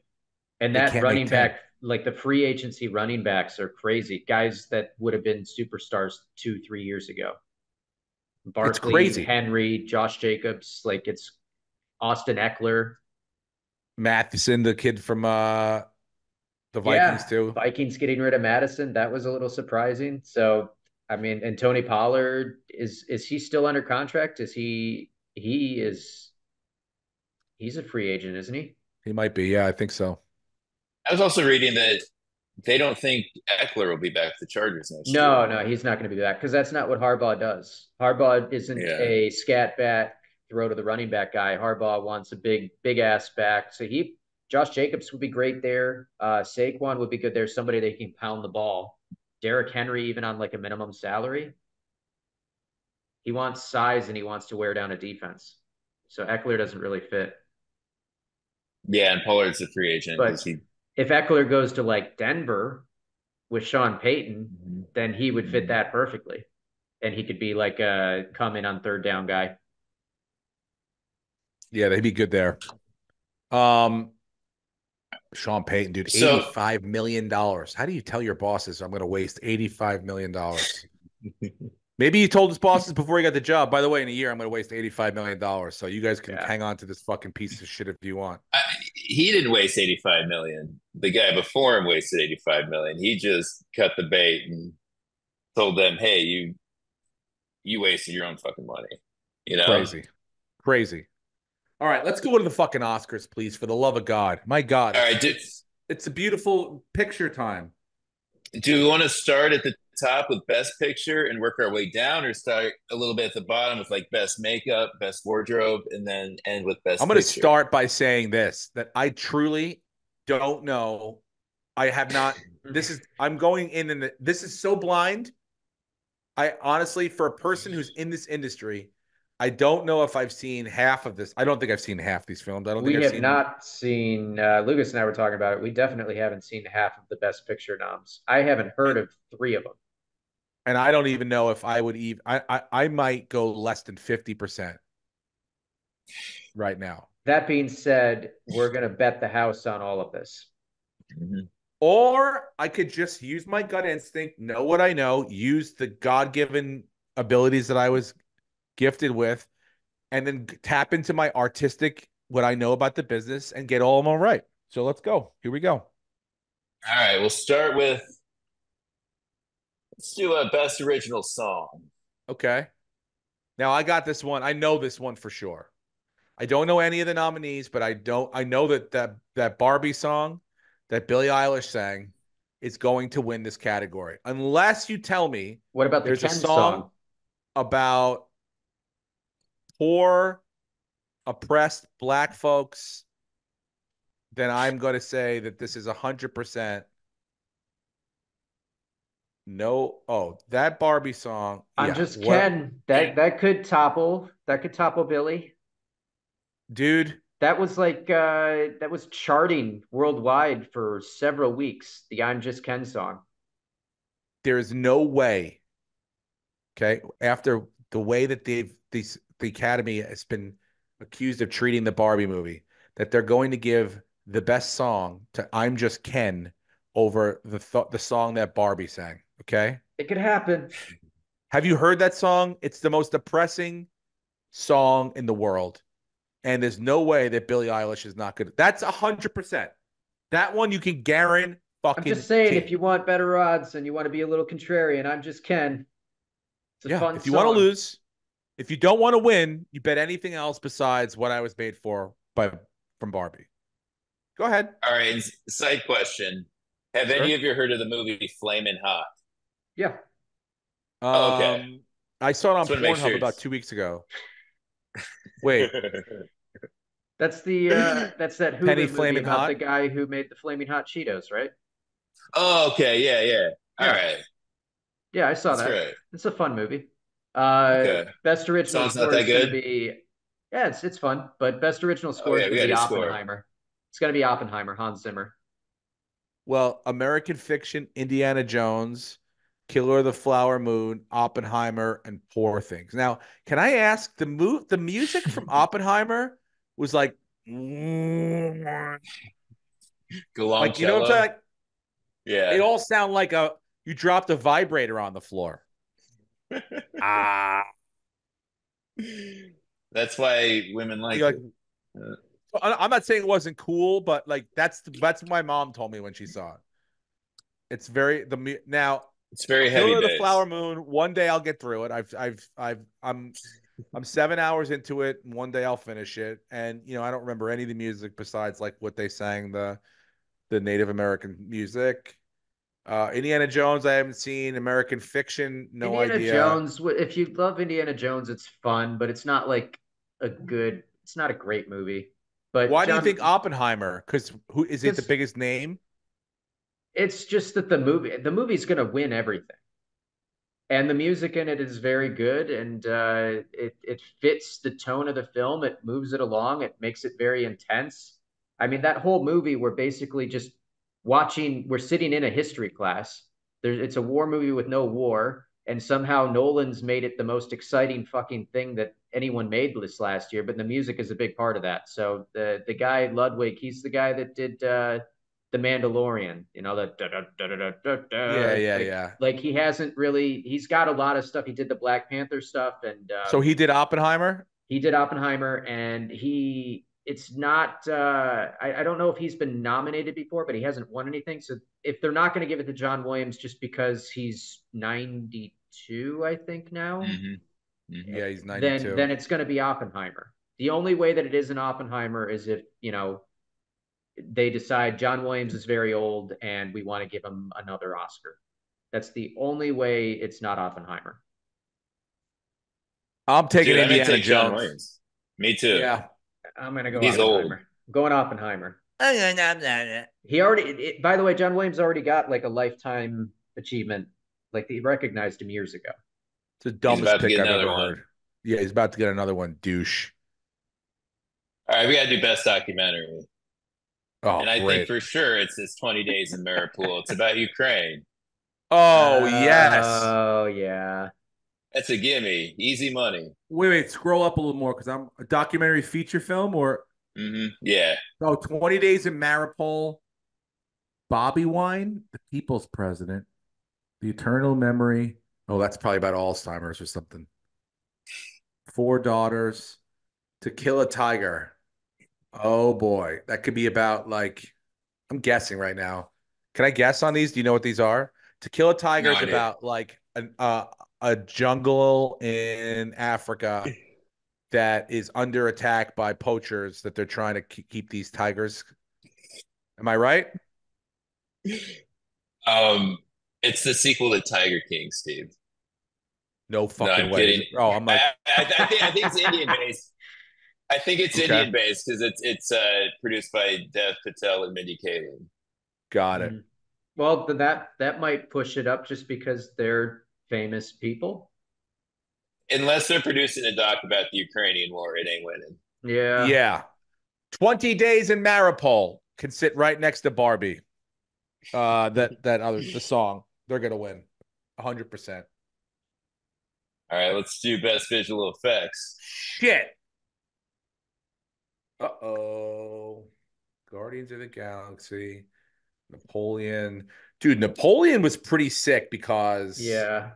And that running back, like the free agency running backs are crazy. Guys that would have been superstars 2, 3 years ago. Barkley, Henry, Josh Jacobs, like it's Austin Eckler. Matheson, the kid from the Vikings too. Vikings getting rid of Madison. That was a little surprising. So, I mean, and Tony Pollard, is he still under contract? He's a free agent, isn't he? He might be. Yeah, I think so. I was also reading that they don't think Eckler will be back with the Chargers next year. No, he's not going to be back because that's not what Harbaugh does. Harbaugh isn't Yeah. a scat back, throw to the running back guy. Harbaugh wants a big ass back. So Josh Jacobs would be great there. Saquon would be good there. Somebody that can pound the ball. Derrick Henry, even on like a minimum salary. He wants size and he wants to wear down a defense. So Eckler doesn't really fit. Yeah, and Pollard's a free agent. But if Eckler goes to like Denver with Sean Payton, then he would fit that perfectly. And he could be like a come in on third down guy. Yeah, they'd be good there. Sean Payton, dude, $85 million. How do you tell your bosses I'm going to waste $85 million? Maybe he told his bosses before he got the job, by the way, in a year, I'm going to waste $85 million. So you guys can hang on to this fucking piece of shit if you want. He didn't waste $85 million. The guy before him wasted $85 million. He just cut the bait and told them, hey, you wasted your own fucking money. You know? Crazy. All right, let's go to the fucking Oscars, please, for the love of God. My God. All right, it's a beautiful picture time. Do we want to start at the top with Best Picture and work our way down, or start a little bit at the bottom with like Best Makeup, Best Wardrobe, and then end with Best I'm going to Picture? start by saying this, that I truly don't know. I have not. I'm going in, and this is so blind. I honestly, for a person who's in this industry, I don't know if I've seen half of this. I don't think I've seen half these films. We have not seen, Lucas and I were talking about it. We definitely haven't seen half of the Best Picture noms. I haven't heard of 3 of them. And I don't even know if I would even, I might go less than 50% right now. That being said, we're going to bet the house on all of this. Mm-hmm. Or I could just use my gut instinct, know what I know, use the God-given abilities that I was gifted with, and then tap into my artistic, what I know about the business, and get all of them right. So let's go. Here we go. All right, we'll start with, let's do a Best Original Song. Okay. Now I got this one. I know this one for sure. I don't know any of the nominees, but I know that Barbie song that Billie Eilish sang is going to win this category. Unless you tell me what about there's the Ken a song about poor, oppressed Black folks, then I'm going to say that this is 100% no. Oh, that Barbie song. I'm just Ken. That could topple Billy. Dude, that was charting worldwide for several weeks, the I'm Just Ken song. There's no way. Okay, after the way that the Academy has been accused of treating the Barbie movie, that they're going to give the best song to I'm Just Ken over the song that Barbie sang. Okay, it could happen. Have you heard that song? It's the most depressing song in the world, and there's no way that Billie Eilish is not good. That's 100%. That one you can guarantee. I'm just saying, if you want better odds and you want to be a little contrarian, I'm Just Ken. It's a fun if you song. want to lose, if you don't want to win, you bet anything else besides What I Was Made For from Barbie. Go ahead. All right, side question. Have any of you heard of the movie Flamin' Hot? Yeah. Okay. I saw it on Pornhub about 2 weeks ago. Wait. That's that Hulu movie Flamin' about Hot? the guy who made the Flaming Hot Cheetos, right? Oh, okay. Yeah. All right. Yeah, I saw That's that. right. It's a fun movie. Okay. Best original Song's score not that is going to good? be, yeah, it's fun. But best original score is going to be Oppenheimer. It's going to be Oppenheimer, Hans Zimmer. Well, American Fiction, Indiana Jones, Killer of the Flower Moon, Oppenheimer, and Poor Things. Now, can I ask, the music from Oppenheimer was like, Like, you know what I'm saying? Like, yeah. It all sound like you dropped a vibrator on the floor. That's why women like it. I'm not saying it wasn't cool, but like that's what my mom told me when she saw it. It's very it's very heavy. Killer of the Flower Moon. One day I'll get through it. I'm 7 hours into it, and one day I'll finish it. And I don't remember any of the music besides like what they sang, the Native American music. Indiana Jones, I haven't seen. American Fiction, no Indiana idea. Jones, if you love Indiana Jones, it's fun, but it's not like it's not a great movie. But Why do you John, think Oppenheimer? Because who is it the because biggest name? it's just that the movie's going to win everything. And the music in it is very good, and it fits the tone of the film. It moves it along. It makes it very intense. I mean, that whole movie, we're basically just watching. We're sitting in a history class. It's a war movie with no war, and somehow Nolan's made it the most exciting fucking thing that anyone made this last year. But the music is a big part of that. So the guy Ludwig, he's the guy that did the Mandalorian, the da, da, da, da, da, Yeah, da, yeah, yeah. like he hasn't really. He's got a lot of stuff. He did the Black Panther stuff, and So he did Oppenheimer? he did Oppenheimer, and it's not. I don't know if he's been nominated before, but he hasn't won anything. So if they're not going to give it to John Williams just because he's 92, I think now, Yeah, he's then 92. it's going to be Oppenheimer. The only way that it is an Oppenheimer is if they decide John Williams is very old and we want to give him another Oscar. That's the only way it's not Oppenheimer. I'm taking Dude, I'm gonna Indiana take John Jones. Williams. Me too. Yeah. I'm going to go He's Oppenheimer. old. I'm going Oppenheimer. He already, by the way, John Williams already got like a lifetime achievement. Like they recognized him years ago. It's the He's dumbest about to pick get I've another ever one. heard. Yeah, he's about to get another one. Douche. All right, we gotta do best documentary. Oh, And I think great. for sure it's 20 Days in Mariupol. It's about Ukraine. Oh, yes. Oh, yeah. That's a gimme. Easy money. Wait, scroll up a little more because I'm a documentary feature film or Yeah. 20 Days in Mariupol, Bobby Wine, the people's president, the eternal memory. Oh, that's probably about Alzheimer's or something. Four daughters, To Kill a Tiger. Oh boy, that could be about like I'm guessing right now. Can I guess on these? Do you know what these are? To Kill a Tiger No is idea. about like a jungle in Africa that is under attack by poachers that they're trying to keep these tigers. Am I right? It's the sequel to Tiger King, Steve. No No, fucking I'm way. kidding. Oh, I'm like, I think it's Indian based. I think it's okay, Indian based because it's produced by Dev Patel and Mindy Kaling. got it. Mm. Well, that might push it up just because they're famous people. Unless they're producing a doc about the Ukrainian war, it ain't winning. Yeah. Yeah. 20 Days in Mariupol can sit right next to Barbie. That other the song. They're gonna win. 100%. All right, let's do best visual effects. Shit. Uh-oh. Guardians of the Galaxy. Napoleon. Dude, Napoleon was pretty sick because Yeah.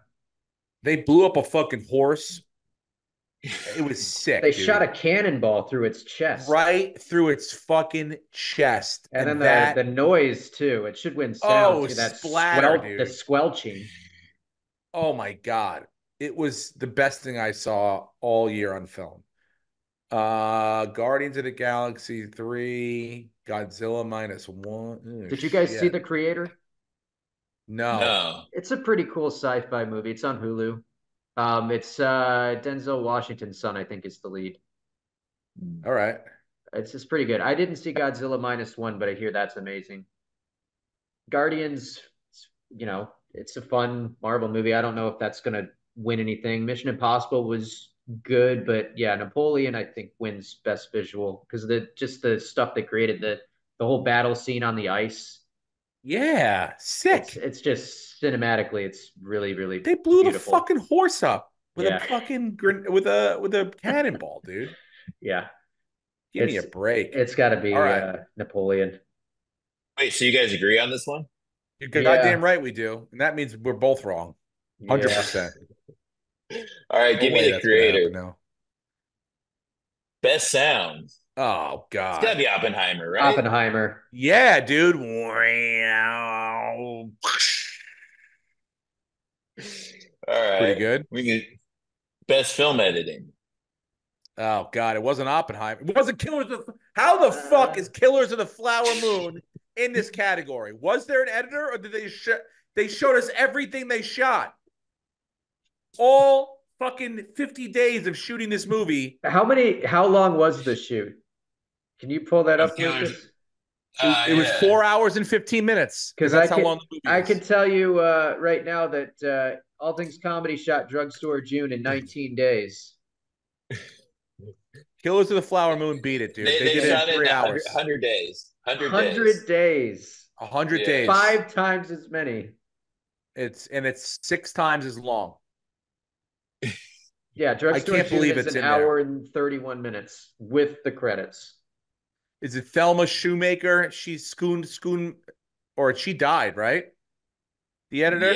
they blew up a fucking horse. It was sick, They dude. shot a cannonball through its chest. Right through its fucking chest. And then that the noise too. It should win sound too. That splatter, dude. The squelching. Oh my God. It was the best thing I saw all year on film. Guardians of the Galaxy 3, Godzilla -1. Did you guys see shit. The Creator? No. No. It's a pretty cool sci-fi movie. It's on Hulu. It's Denzel Washington's son, I think, is the lead. All right. It's just pretty good. I didn't see Godzilla -1, but I hear that's amazing. Guardians, it's a fun Marvel movie. I don't know if that's gonna win anything. Mission Impossible was good, but yeah, Napoleon I think wins best visual because the stuff they created, the whole battle scene on the ice. Yeah, sick. It's just cinematically, it's really, really They blew beautiful. the fucking horse up with Yeah. a fucking with a cannonball, dude. Yeah. Give me a break. It's got to be All right. Napoleon. Wait, so you guys agree on this one? You're goddamn right we do. And that means we're both wrong. 100%. All right, give me The Creator. Now. Best sound. Oh God. It's gotta be Oppenheimer, right? Oppenheimer. Yeah, dude. All right. Pretty good. We can best film editing. Oh God, it wasn't Oppenheimer. It wasn't Killers of How the fuck is Killers of the Flower Moon in this category? Was there an editor or did they They showed us everything they shot. All fucking 50 days of shooting this movie. How long was the shoot? Can you pull that up, Killers. Lucas? It was 4 hours and 15 minutes because that's how long the movie is. I can tell you right now that All Things Comedy shot Drugstore June in 19 days. Killers of the Flower Moon beat it, dude. They did shot it in 3 hours. 100 days. 100 days. 100 days. 5 times as many. It's 6 times as long. Yeah, Drugstore I can't June believe is it's an in hour there. and 31 minutes with the credits. Is it Thelma Shoemaker? She's or she died, right? The editor?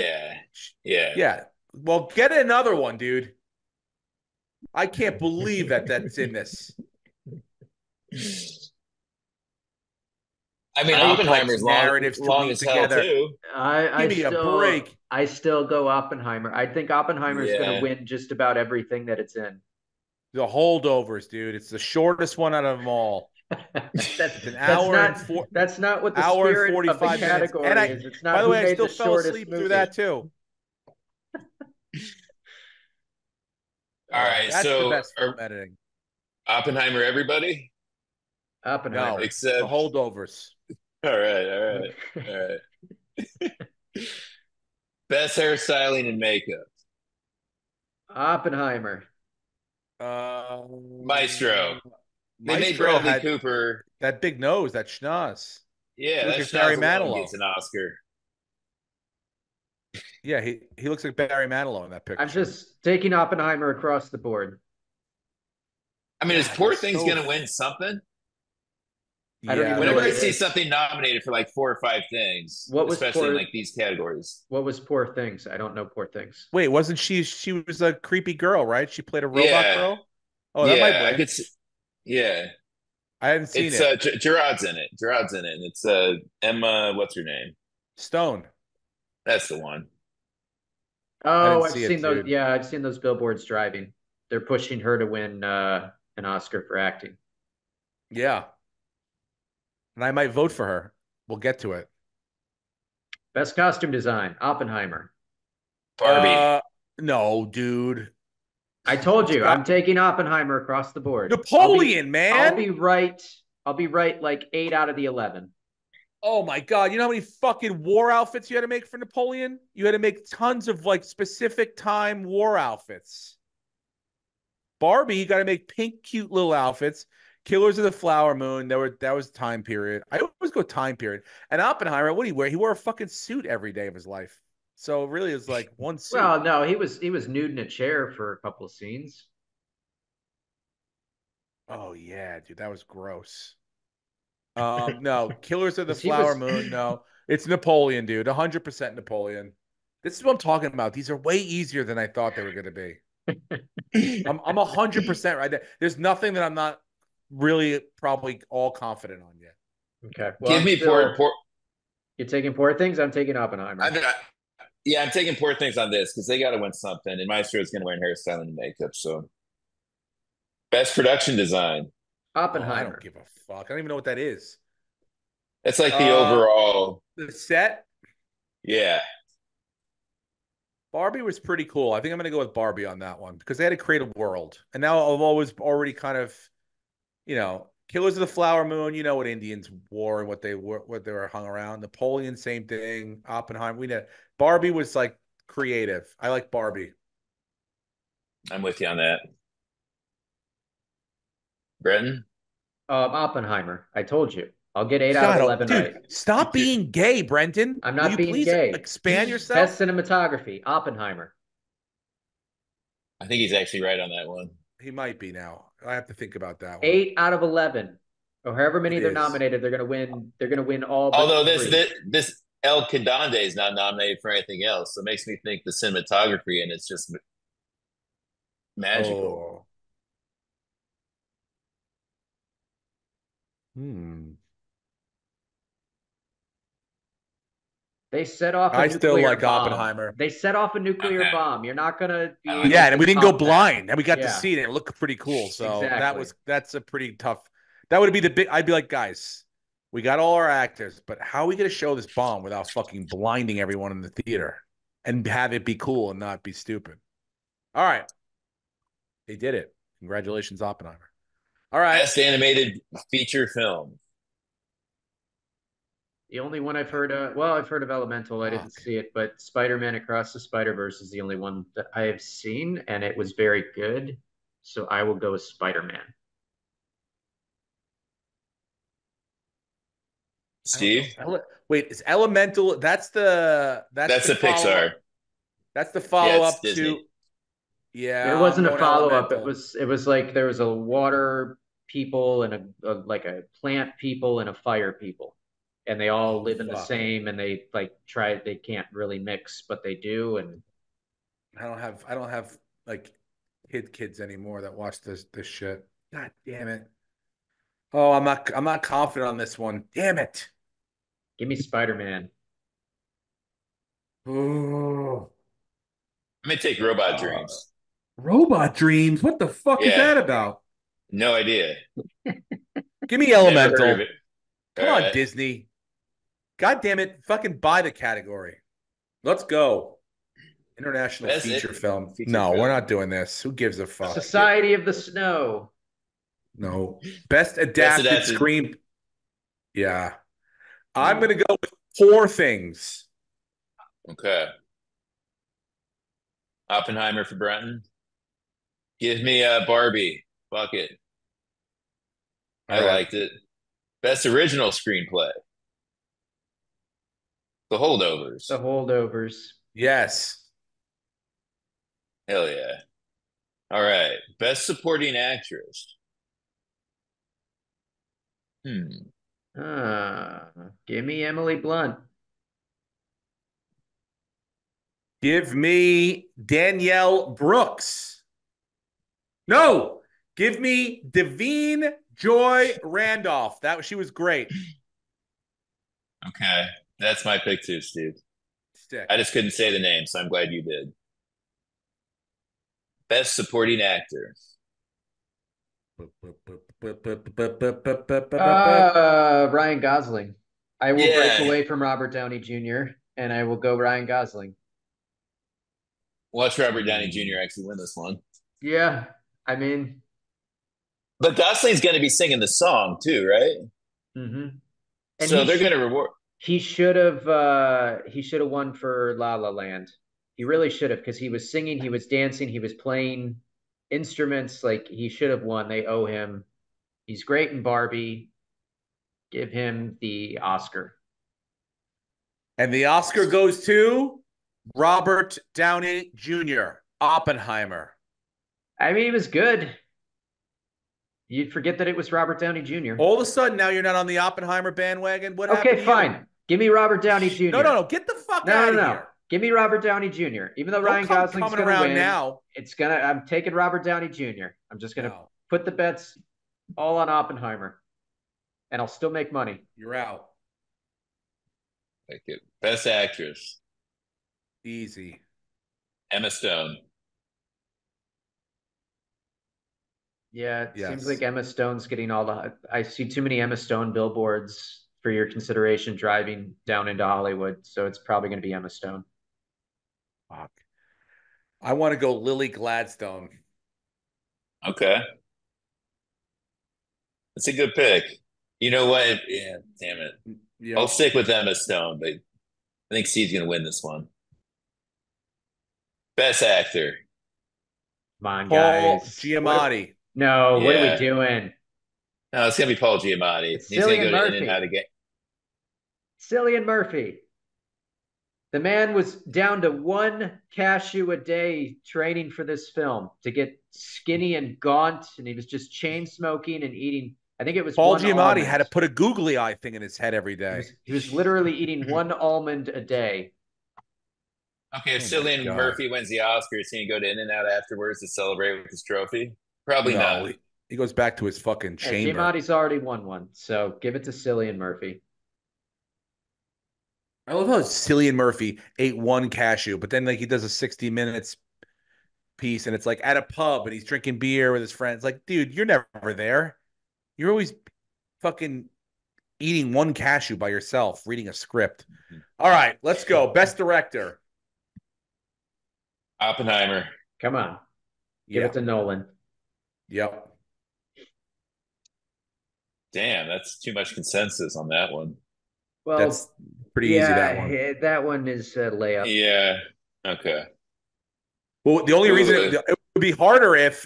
Yeah. Well, get another one, dude. I can't believe that's in this. I mean, Oppenheimer's narratives long as hell too. Give me a break. I still go Oppenheimer. I think Oppenheimer's going to win just about everything that it's in. The Holdovers, dude. It's the shortest one out of them all. That's not what the spirit of the category is. It's not. By the way, I still fell fell asleep through that too. All right, that's so the best film editing. Oppenheimer, everybody. Oppenheimer, except the Holdovers. All right. Best hairstyling and makeup. Oppenheimer. Maestro. They made Bradley Cooper that big nose, that schnoz. Yeah, that Barry Manilow gets an Oscar. Yeah, he looks like Barry Manilow in that picture. I'm just taking Oppenheimer across the board. I mean, is Poor Things going to win something? I don't even Whenever I see something nominated for like 4 or 5 things, especially in like these categories. What was Poor Things? I don't know Poor Things. Wait, wasn't she was a creepy girl, right? She played a robot girl? Oh, that might win. I could see, I hadn't seen it. Gerard's in it. And it's Emma, what's her name? Stone. That's the one. Oh, I've seen those. Yeah, I've seen those billboards driving. They're pushing her to win an Oscar for acting. Yeah. And I might vote for her. We'll get to it. Best costume design, Oppenheimer. Barbie. No, dude. I told you, I'm taking Oppenheimer across the board. Napoleon, man. I'll be right like 8 out of the 11. Oh my God. You know how many fucking war outfits you had to make for Napoleon? You had to make tons of like specific time war outfits. Barbie, you got to make pink, cute little outfits. Killers of the Flower Moon, that was time period. I always go time period. And Oppenheimer, what did he wear? He wore a fucking suit every day of his life. So really, it's like one suit. Well, no, he was nude in a chair for a couple of scenes. Oh yeah, dude, that was gross. No, Killers of the Flower Moon. No, it's Napoleon, dude. 100% Napoleon. This is what I'm talking about. These are way easier than I thought they were going to be. I'm 100% right there. There's nothing that I'm not really probably all confident on yet. Okay. Well, give me Poor. You're taking Poor Things. I'm taking Oppenheimer. I'm taking Poor Things on this because they got to win something, and Maestro is going to win hairstyling and makeup. So, best production design. Oppenheimer. I don't give a fuck. I don't even know what that is. It's like the overall the set. Yeah. Barbie was pretty cool. I think I'm going to go with Barbie on that one because they had to create a world. And now I've always already kind of, Killers of the Flower Moon, you know what Indians wore and what they were hung around. Napoleon, same thing. Oppenheimer, we know. Barbie was like creative. I like Barbie. I'm with you on that. Brenton? Oppenheimer. I told you. I'll get 8 out of 11 dude, right. Stop being gay, Brenton. I'm not being please gay. Expand yourself. Best cinematography, Oppenheimer. I think he's actually right on that one. He might be now. I have to think about that one. 8 out of 11, or however many they're nominated. They're gonna win. They're gonna win all. Although this El Condande is not nominated for anything else, so it makes me think the cinematography and it's just magical. They set off. I still like Oppenheimer. They set off a nuclear bomb. You're not gonna. And we didn't go blind, and we got to see it. And it looked pretty cool. So exactly. that's a pretty tough. That would be the big. I'd be like, guys, We got all our actors, but how are we going to show this bomb without fucking blinding everyone in the theater and have it be cool and not be stupid? All right. They did it. Congratulations, Oppenheimer. All right. Best animated feature film. The only one I've heard of, well, I've heard of Elemental. I didn't Fuck. see it, but Spider-Man Across the Spider-Verse is the only one that I have seen, and it was very good. So I will go with Spider-Man. Steve? Wait, is Elemental? That's the That's the the Pixar. That's the Yeah, follow it's up to. Disney. It Yeah, I'm wasn't a going follow-up. Elemental. It was like there was a water people and like a plant people and a fire people. And they all Oh live in the fuck! same and they like they can't really mix, but they do. And I don't have like kids anymore that watch this shit. God damn it! Oh, I'm not confident on this one. Damn it! give me Spider-Man. Oh, I'm gonna take Robot Dreams. Robot Dreams. What the fuck is Yeah, that about? no idea. Give me Never heard of Elemental. it. All Come on, right. Disney. God damn it! Fucking buy the category. Let's go. International That's feature it. film. Feature No, we're film. not doing this. Who gives a fuck? Society of the Snow. No. Best Best adapted adapted. screen. Yeah. I'm going to go with Poor Things. Okay. Oppenheimer for Brenton. Give me Barbie. Fuck it. All I right. liked it. Best original screenplay. The Holdovers. The Holdovers. Yes. Hell yeah. All right. Best supporting actress. Hmm. Give me Emily Blunt. Give me Danielle Brooks. No. Give me Devine Joy Randolph. She was great. Okay. That's my pick too, Steve. Stick. I just couldn't say the name, so I'm glad you did. Best supporting actor. Ryan Gosling. I will break Yeah. away from Robert Downey Jr. and I will go Ryan Gosling. Watch Robert Downey Jr. actually win this one. Yeah, I mean, But Gosling's going to be singing the song too, right? and So they're going to reward. he should have won for La La Land. He really should have because he was singing, he was dancing, he was playing instruments. Like he should have won. They owe him. He's great in Barbie. Give him the Oscar. And the Oscar goes to Robert Downey Jr., Oppenheimer. I mean, he was good. You'd forget that it was Robert Downey Jr. All of a sudden, now you're not on the Oppenheimer bandwagon. What happened Okay, to you? fine. Give me Robert Downey Jr. No. Get the fuck out of here. Give me Robert Downey Jr. Even though Ryan Gosling's coming going to around win, now. I'm taking Robert Downey Jr. I'm just going to put the bets all on Oppenheimer, and I'll still make money. You're out. Thank you. Best actress. Easy. Emma Stone. Yeah, it Yes. seems like Emma Stone's getting all the. I see too many Emma Stone billboards for your consideration driving down into Hollywood, so it's probably going to be Emma Stone. Fuck. I want to go Lily Gladstone. Okay. That's a good pick. You know what? Yeah, damn it. Yep. I'll stick with Emma Stone, but I think Steve's going to win this one. Best actor. Come on, Paul guys. Giamatti. What are we doing? No, it's going to be Paul Giamatti. It's He's going to Cillian go to Murphy. In and Out again. Cillian Murphy. The man was down to one cashew a day training for this film to get skinny and gaunt, and he was just chain smoking and eating. I think it was Paul one Giamatti almond. had to put a googly eye thing in his head every day. He was literally eating one almond a day. Okay, if Cillian Murphy wins the Oscar, is he going to go to In and Out afterwards to celebrate with his trophy? Probably not. He goes back to his fucking chamber. Giamatti's already won one, so give it to Cillian Murphy. I love how Cillian Murphy ate one cashew, but then like he does a 60 minutes piece and it's like at a pub and he's drinking beer with his friends. Like, dude, you're never there. You're always fucking eating one cashew by yourself, reading a script. All right, let's go. Best director. Oppenheimer. Come on. Give Yeah. it to Nolan. Yep. Damn, that's too much consensus on that one. Well, That's pretty easy, that one. that one is a layup. Yeah. Okay. Well, the only reason Ooh. it would be harder if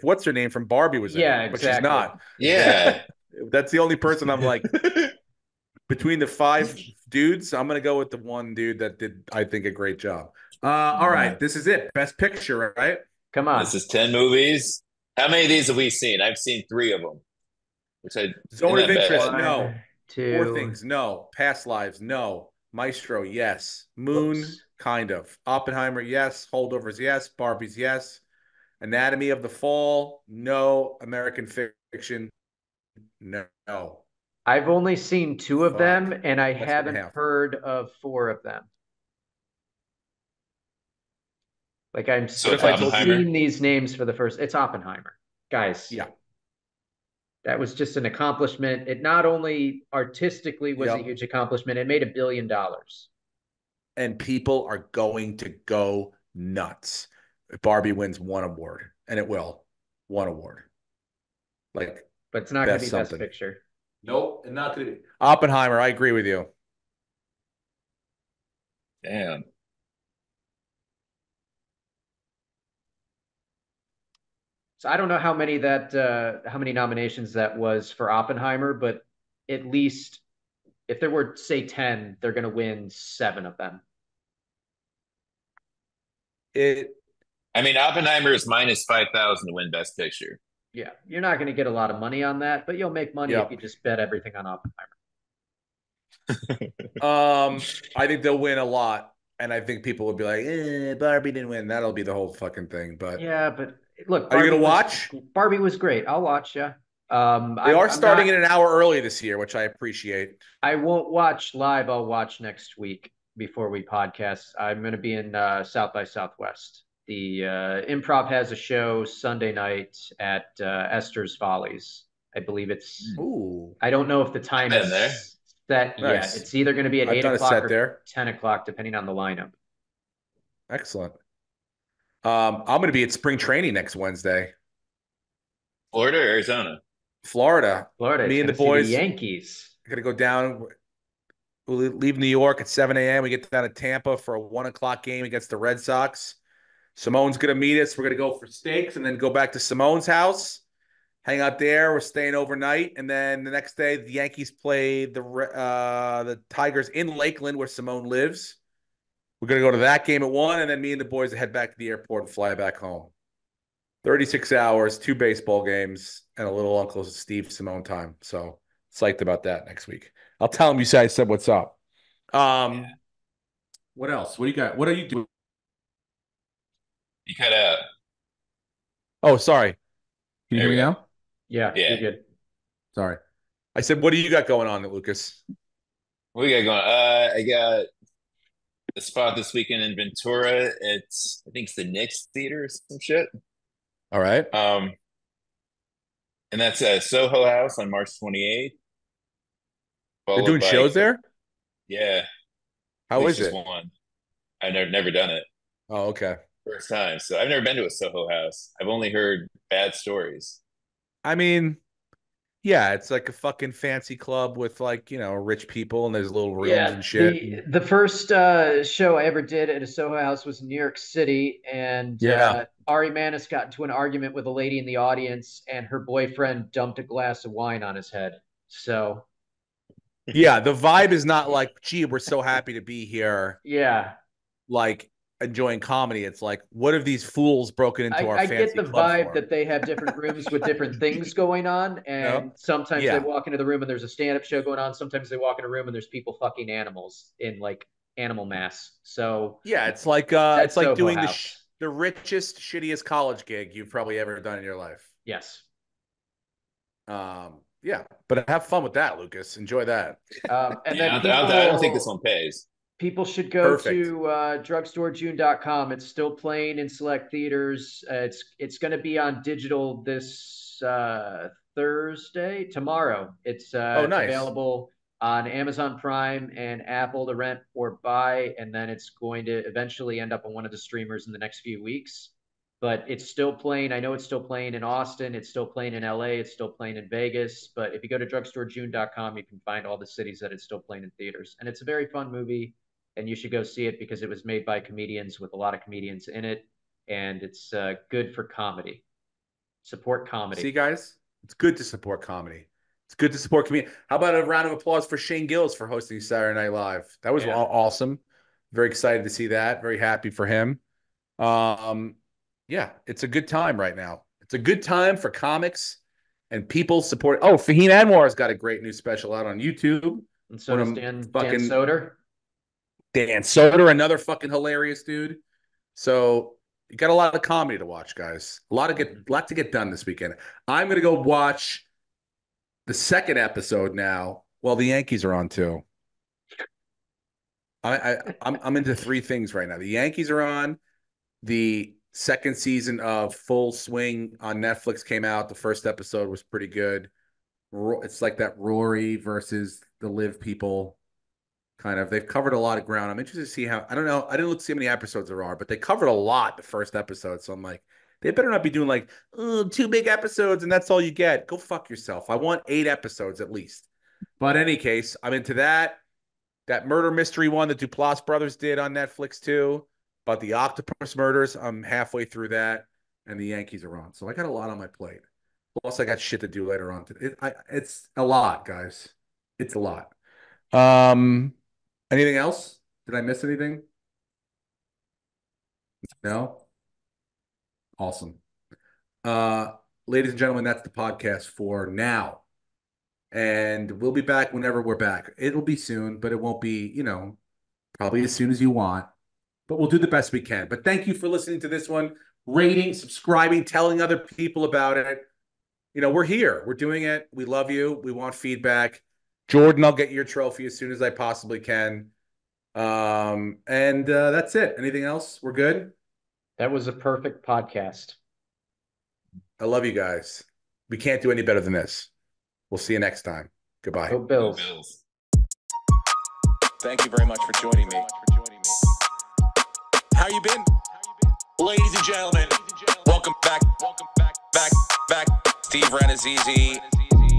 what's her name from Barbie was in Yeah, it, but she's exactly. not. Yeah. That's the only person I'm like, between the 5 dudes, I'm gonna go with the one dude that did, I think, a great job. All right, this is it. Best picture, right? Come on. This is 10 movies. How many of these have we seen? I've seen 3 of them. Which I Zone isn't of that Interest, bad. no. 1, 2. Poor Things, no. Past Lives, no. Maestro, yes. Moon, Whoops. kind of. Oppenheimer, yes. Holdovers, yes. Barbie's, yes. Anatomy of the Fall, no. American Fiction, no. I've only seen 2 of Fuck. them, and I Less than haven't half. heard of 4 of them. Like I'm So it's if I told you- Oppenheimer. seeing these names for the first. It's Oppenheimer, guys. Yeah. That was just an accomplishment. It not only artistically was a Yep. huge accomplishment, it made $1 billion. And people are going to go nuts if Barbie wins one award, and it will. One award. Like, But it's not going to Best be Best something. Picture. nope, and not going to be. Oppenheimer, I agree with you. Damn. So I don't know how many nominations that was for Oppenheimer, but at least if there were, say, 10, they're going to win 7 of them. I mean, Oppenheimer is minus 5,000 to win Best Picture. Yeah, you're not going to get a lot of money on that, but you'll make money Yep. if you just bet everything on Oppenheimer. I think they'll win a lot, and I think people will be like, Barbie didn't win. That'll be the whole fucking thing. But Yeah, but look, Are you gonna was- watch? Barbie was great. I'll watch. Yeah. they are starting in an hour early this year, which I appreciate. I won't watch live. I'll watch next week before we podcast. I'm going to be in South by Southwest. The Improv has a show Sunday night at Esther's Follies. I believe it's. Ooh, I don't know if the time Been is there. set yet. Nice. It's either going to be at I've 8 done a o'clock set or there. 10 o'clock, depending on the lineup. Excellent. I'm going to be at spring training next Wednesday, Florida or Arizona? Florida. Florida. Me it's and the gonna see boys. the Yankees. Going to go down. We'll leave New York at 7 a.m. We get down to Tampa for a 1 o'clock game against the Red Sox. Simone's going to meet us. We're going to go for steaks and then go back to Simone's house, hang out there. We're staying overnight. And then the next day, the Yankees play the Tigers in Lakeland, where Simone lives. We're going to go to that game at 1, and then me and the boys head back to the airport and fly back home. 36 hours, 2 baseball games, and a little Uncle Steve Simone time. So psyched about that next week. I'll tell him you said what's up. What else? What do you got? What are you doing? You cut out. Oh, sorry. Can you There hear we me go. now? Yeah, Yeah. you're good. Sorry. I said, what do you got going on, Lucas? What we got going? I got a spot this weekend in Ventura. I think it's the Knicks Theater or some shit. All right. And that's at Soho House on March 28th. They're doing shows there? Yeah. How At is least it? just one. I've never done it. Oh, okay. First time. So I've never been to a Soho House. I've only heard bad stories. I mean, yeah, it's like a fucking fancy club with like, rich people and there's little rooms and shit. The first show I ever did at a Soho House was in New York City, and Yeah. Ari Manis got into an argument with a lady in the audience, and her boyfriend dumped a glass of wine on his head. So Yeah, the vibe is not like, gee, we're so happy to be here, yeah, like enjoying comedy. It's like, what have these fools broken into our I fancy get the club vibe for? that they have different rooms with different things going on, and sometimes Yeah. they walk into the room and there's a stand-up show going on. Sometimes they walk in a room and there's people fucking animals in like animal mass. So Yeah, it's like that's Soho doing House. the richest, shittiest college gig you've probably ever done in your life. Yes. Yeah, but have fun with that, Lucas. Enjoy that. And Yeah, then I don't think this one pays. people should go Perfect. to drugstorejune.com. It's still playing in select theaters. It's going to be on digital this Thursday, tomorrow. It's nice. available on Amazon Prime and Apple to rent or buy, and then it's going to eventually end up on one of the streamers in the next few weeks. But it's still playing. I know it's still playing in Austin. It's still playing in LA. It's still playing in Vegas. But if you go to drugstorejune.com, you can find all the cities that it's still playing in theaters. And it's a very fun movie, and you should go see it because it was made by comedians with a lot of comedians in it, and it's good for comedy. Support comedy. See, guys, it's good to support comedy. It's good to support comedy. How about a round of applause for Shane Gillis for hosting Saturday Night Live? That was awesome. Very excited to see that. Very happy for him. Yeah, it's a good time right now. It's a good time for comics and people support. Oh, Fahim Anwar's got a great new special out on YouTube. And so does Dan Soder. Dan Soder, another fucking hilarious dude. So you got a lot of comedy to watch, guys. A lot to get done this weekend. I'm gonna go watch the second episode now while the Yankees are on too. I'm into three things right now. The Yankees are on. The second season of Full Swing on Netflix came out. The first episode was pretty good. It's like that Rory versus the Live people kind of. They've covered a lot of ground. I'm interested to see how. I don't know. I didn't look to see how many episodes there are, but they covered a lot the first episode. So I'm like, they better not be doing like 2 big episodes and that's all you get. Go fuck yourself. I want 8 episodes at least. But in any case, I'm into that. That murder mystery one that Duplass brothers did on Netflix too. About the octopus murders, I'm halfway through that, and the Yankees are on. So I got a lot on my plate. Plus, I got shit to do later on. It's a lot, guys. It's a lot. Anything else? Did I miss anything? No? Awesome. Ladies and gentlemen, that's the podcast for now. And we'll be back whenever we're back. It'll be soon, but it won't be, probably as soon as you want. But we'll do the best we can. But thank you for listening to this one. Rating, subscribing, telling other people about it. We're here. We're doing it. We love you. We want feedback. Jordan, I'll get your trophy as soon as I possibly can. And that's it. Anything else? We're good? That was a perfect podcast. I love you guys. We can't do any better than this. We'll see you next time. Goodbye. Go Bills. Go Bills. Thank you very much for joining me. How you been? Ladies and gentlemen, welcome back. Steve Renazizi.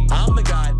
I'm the guy.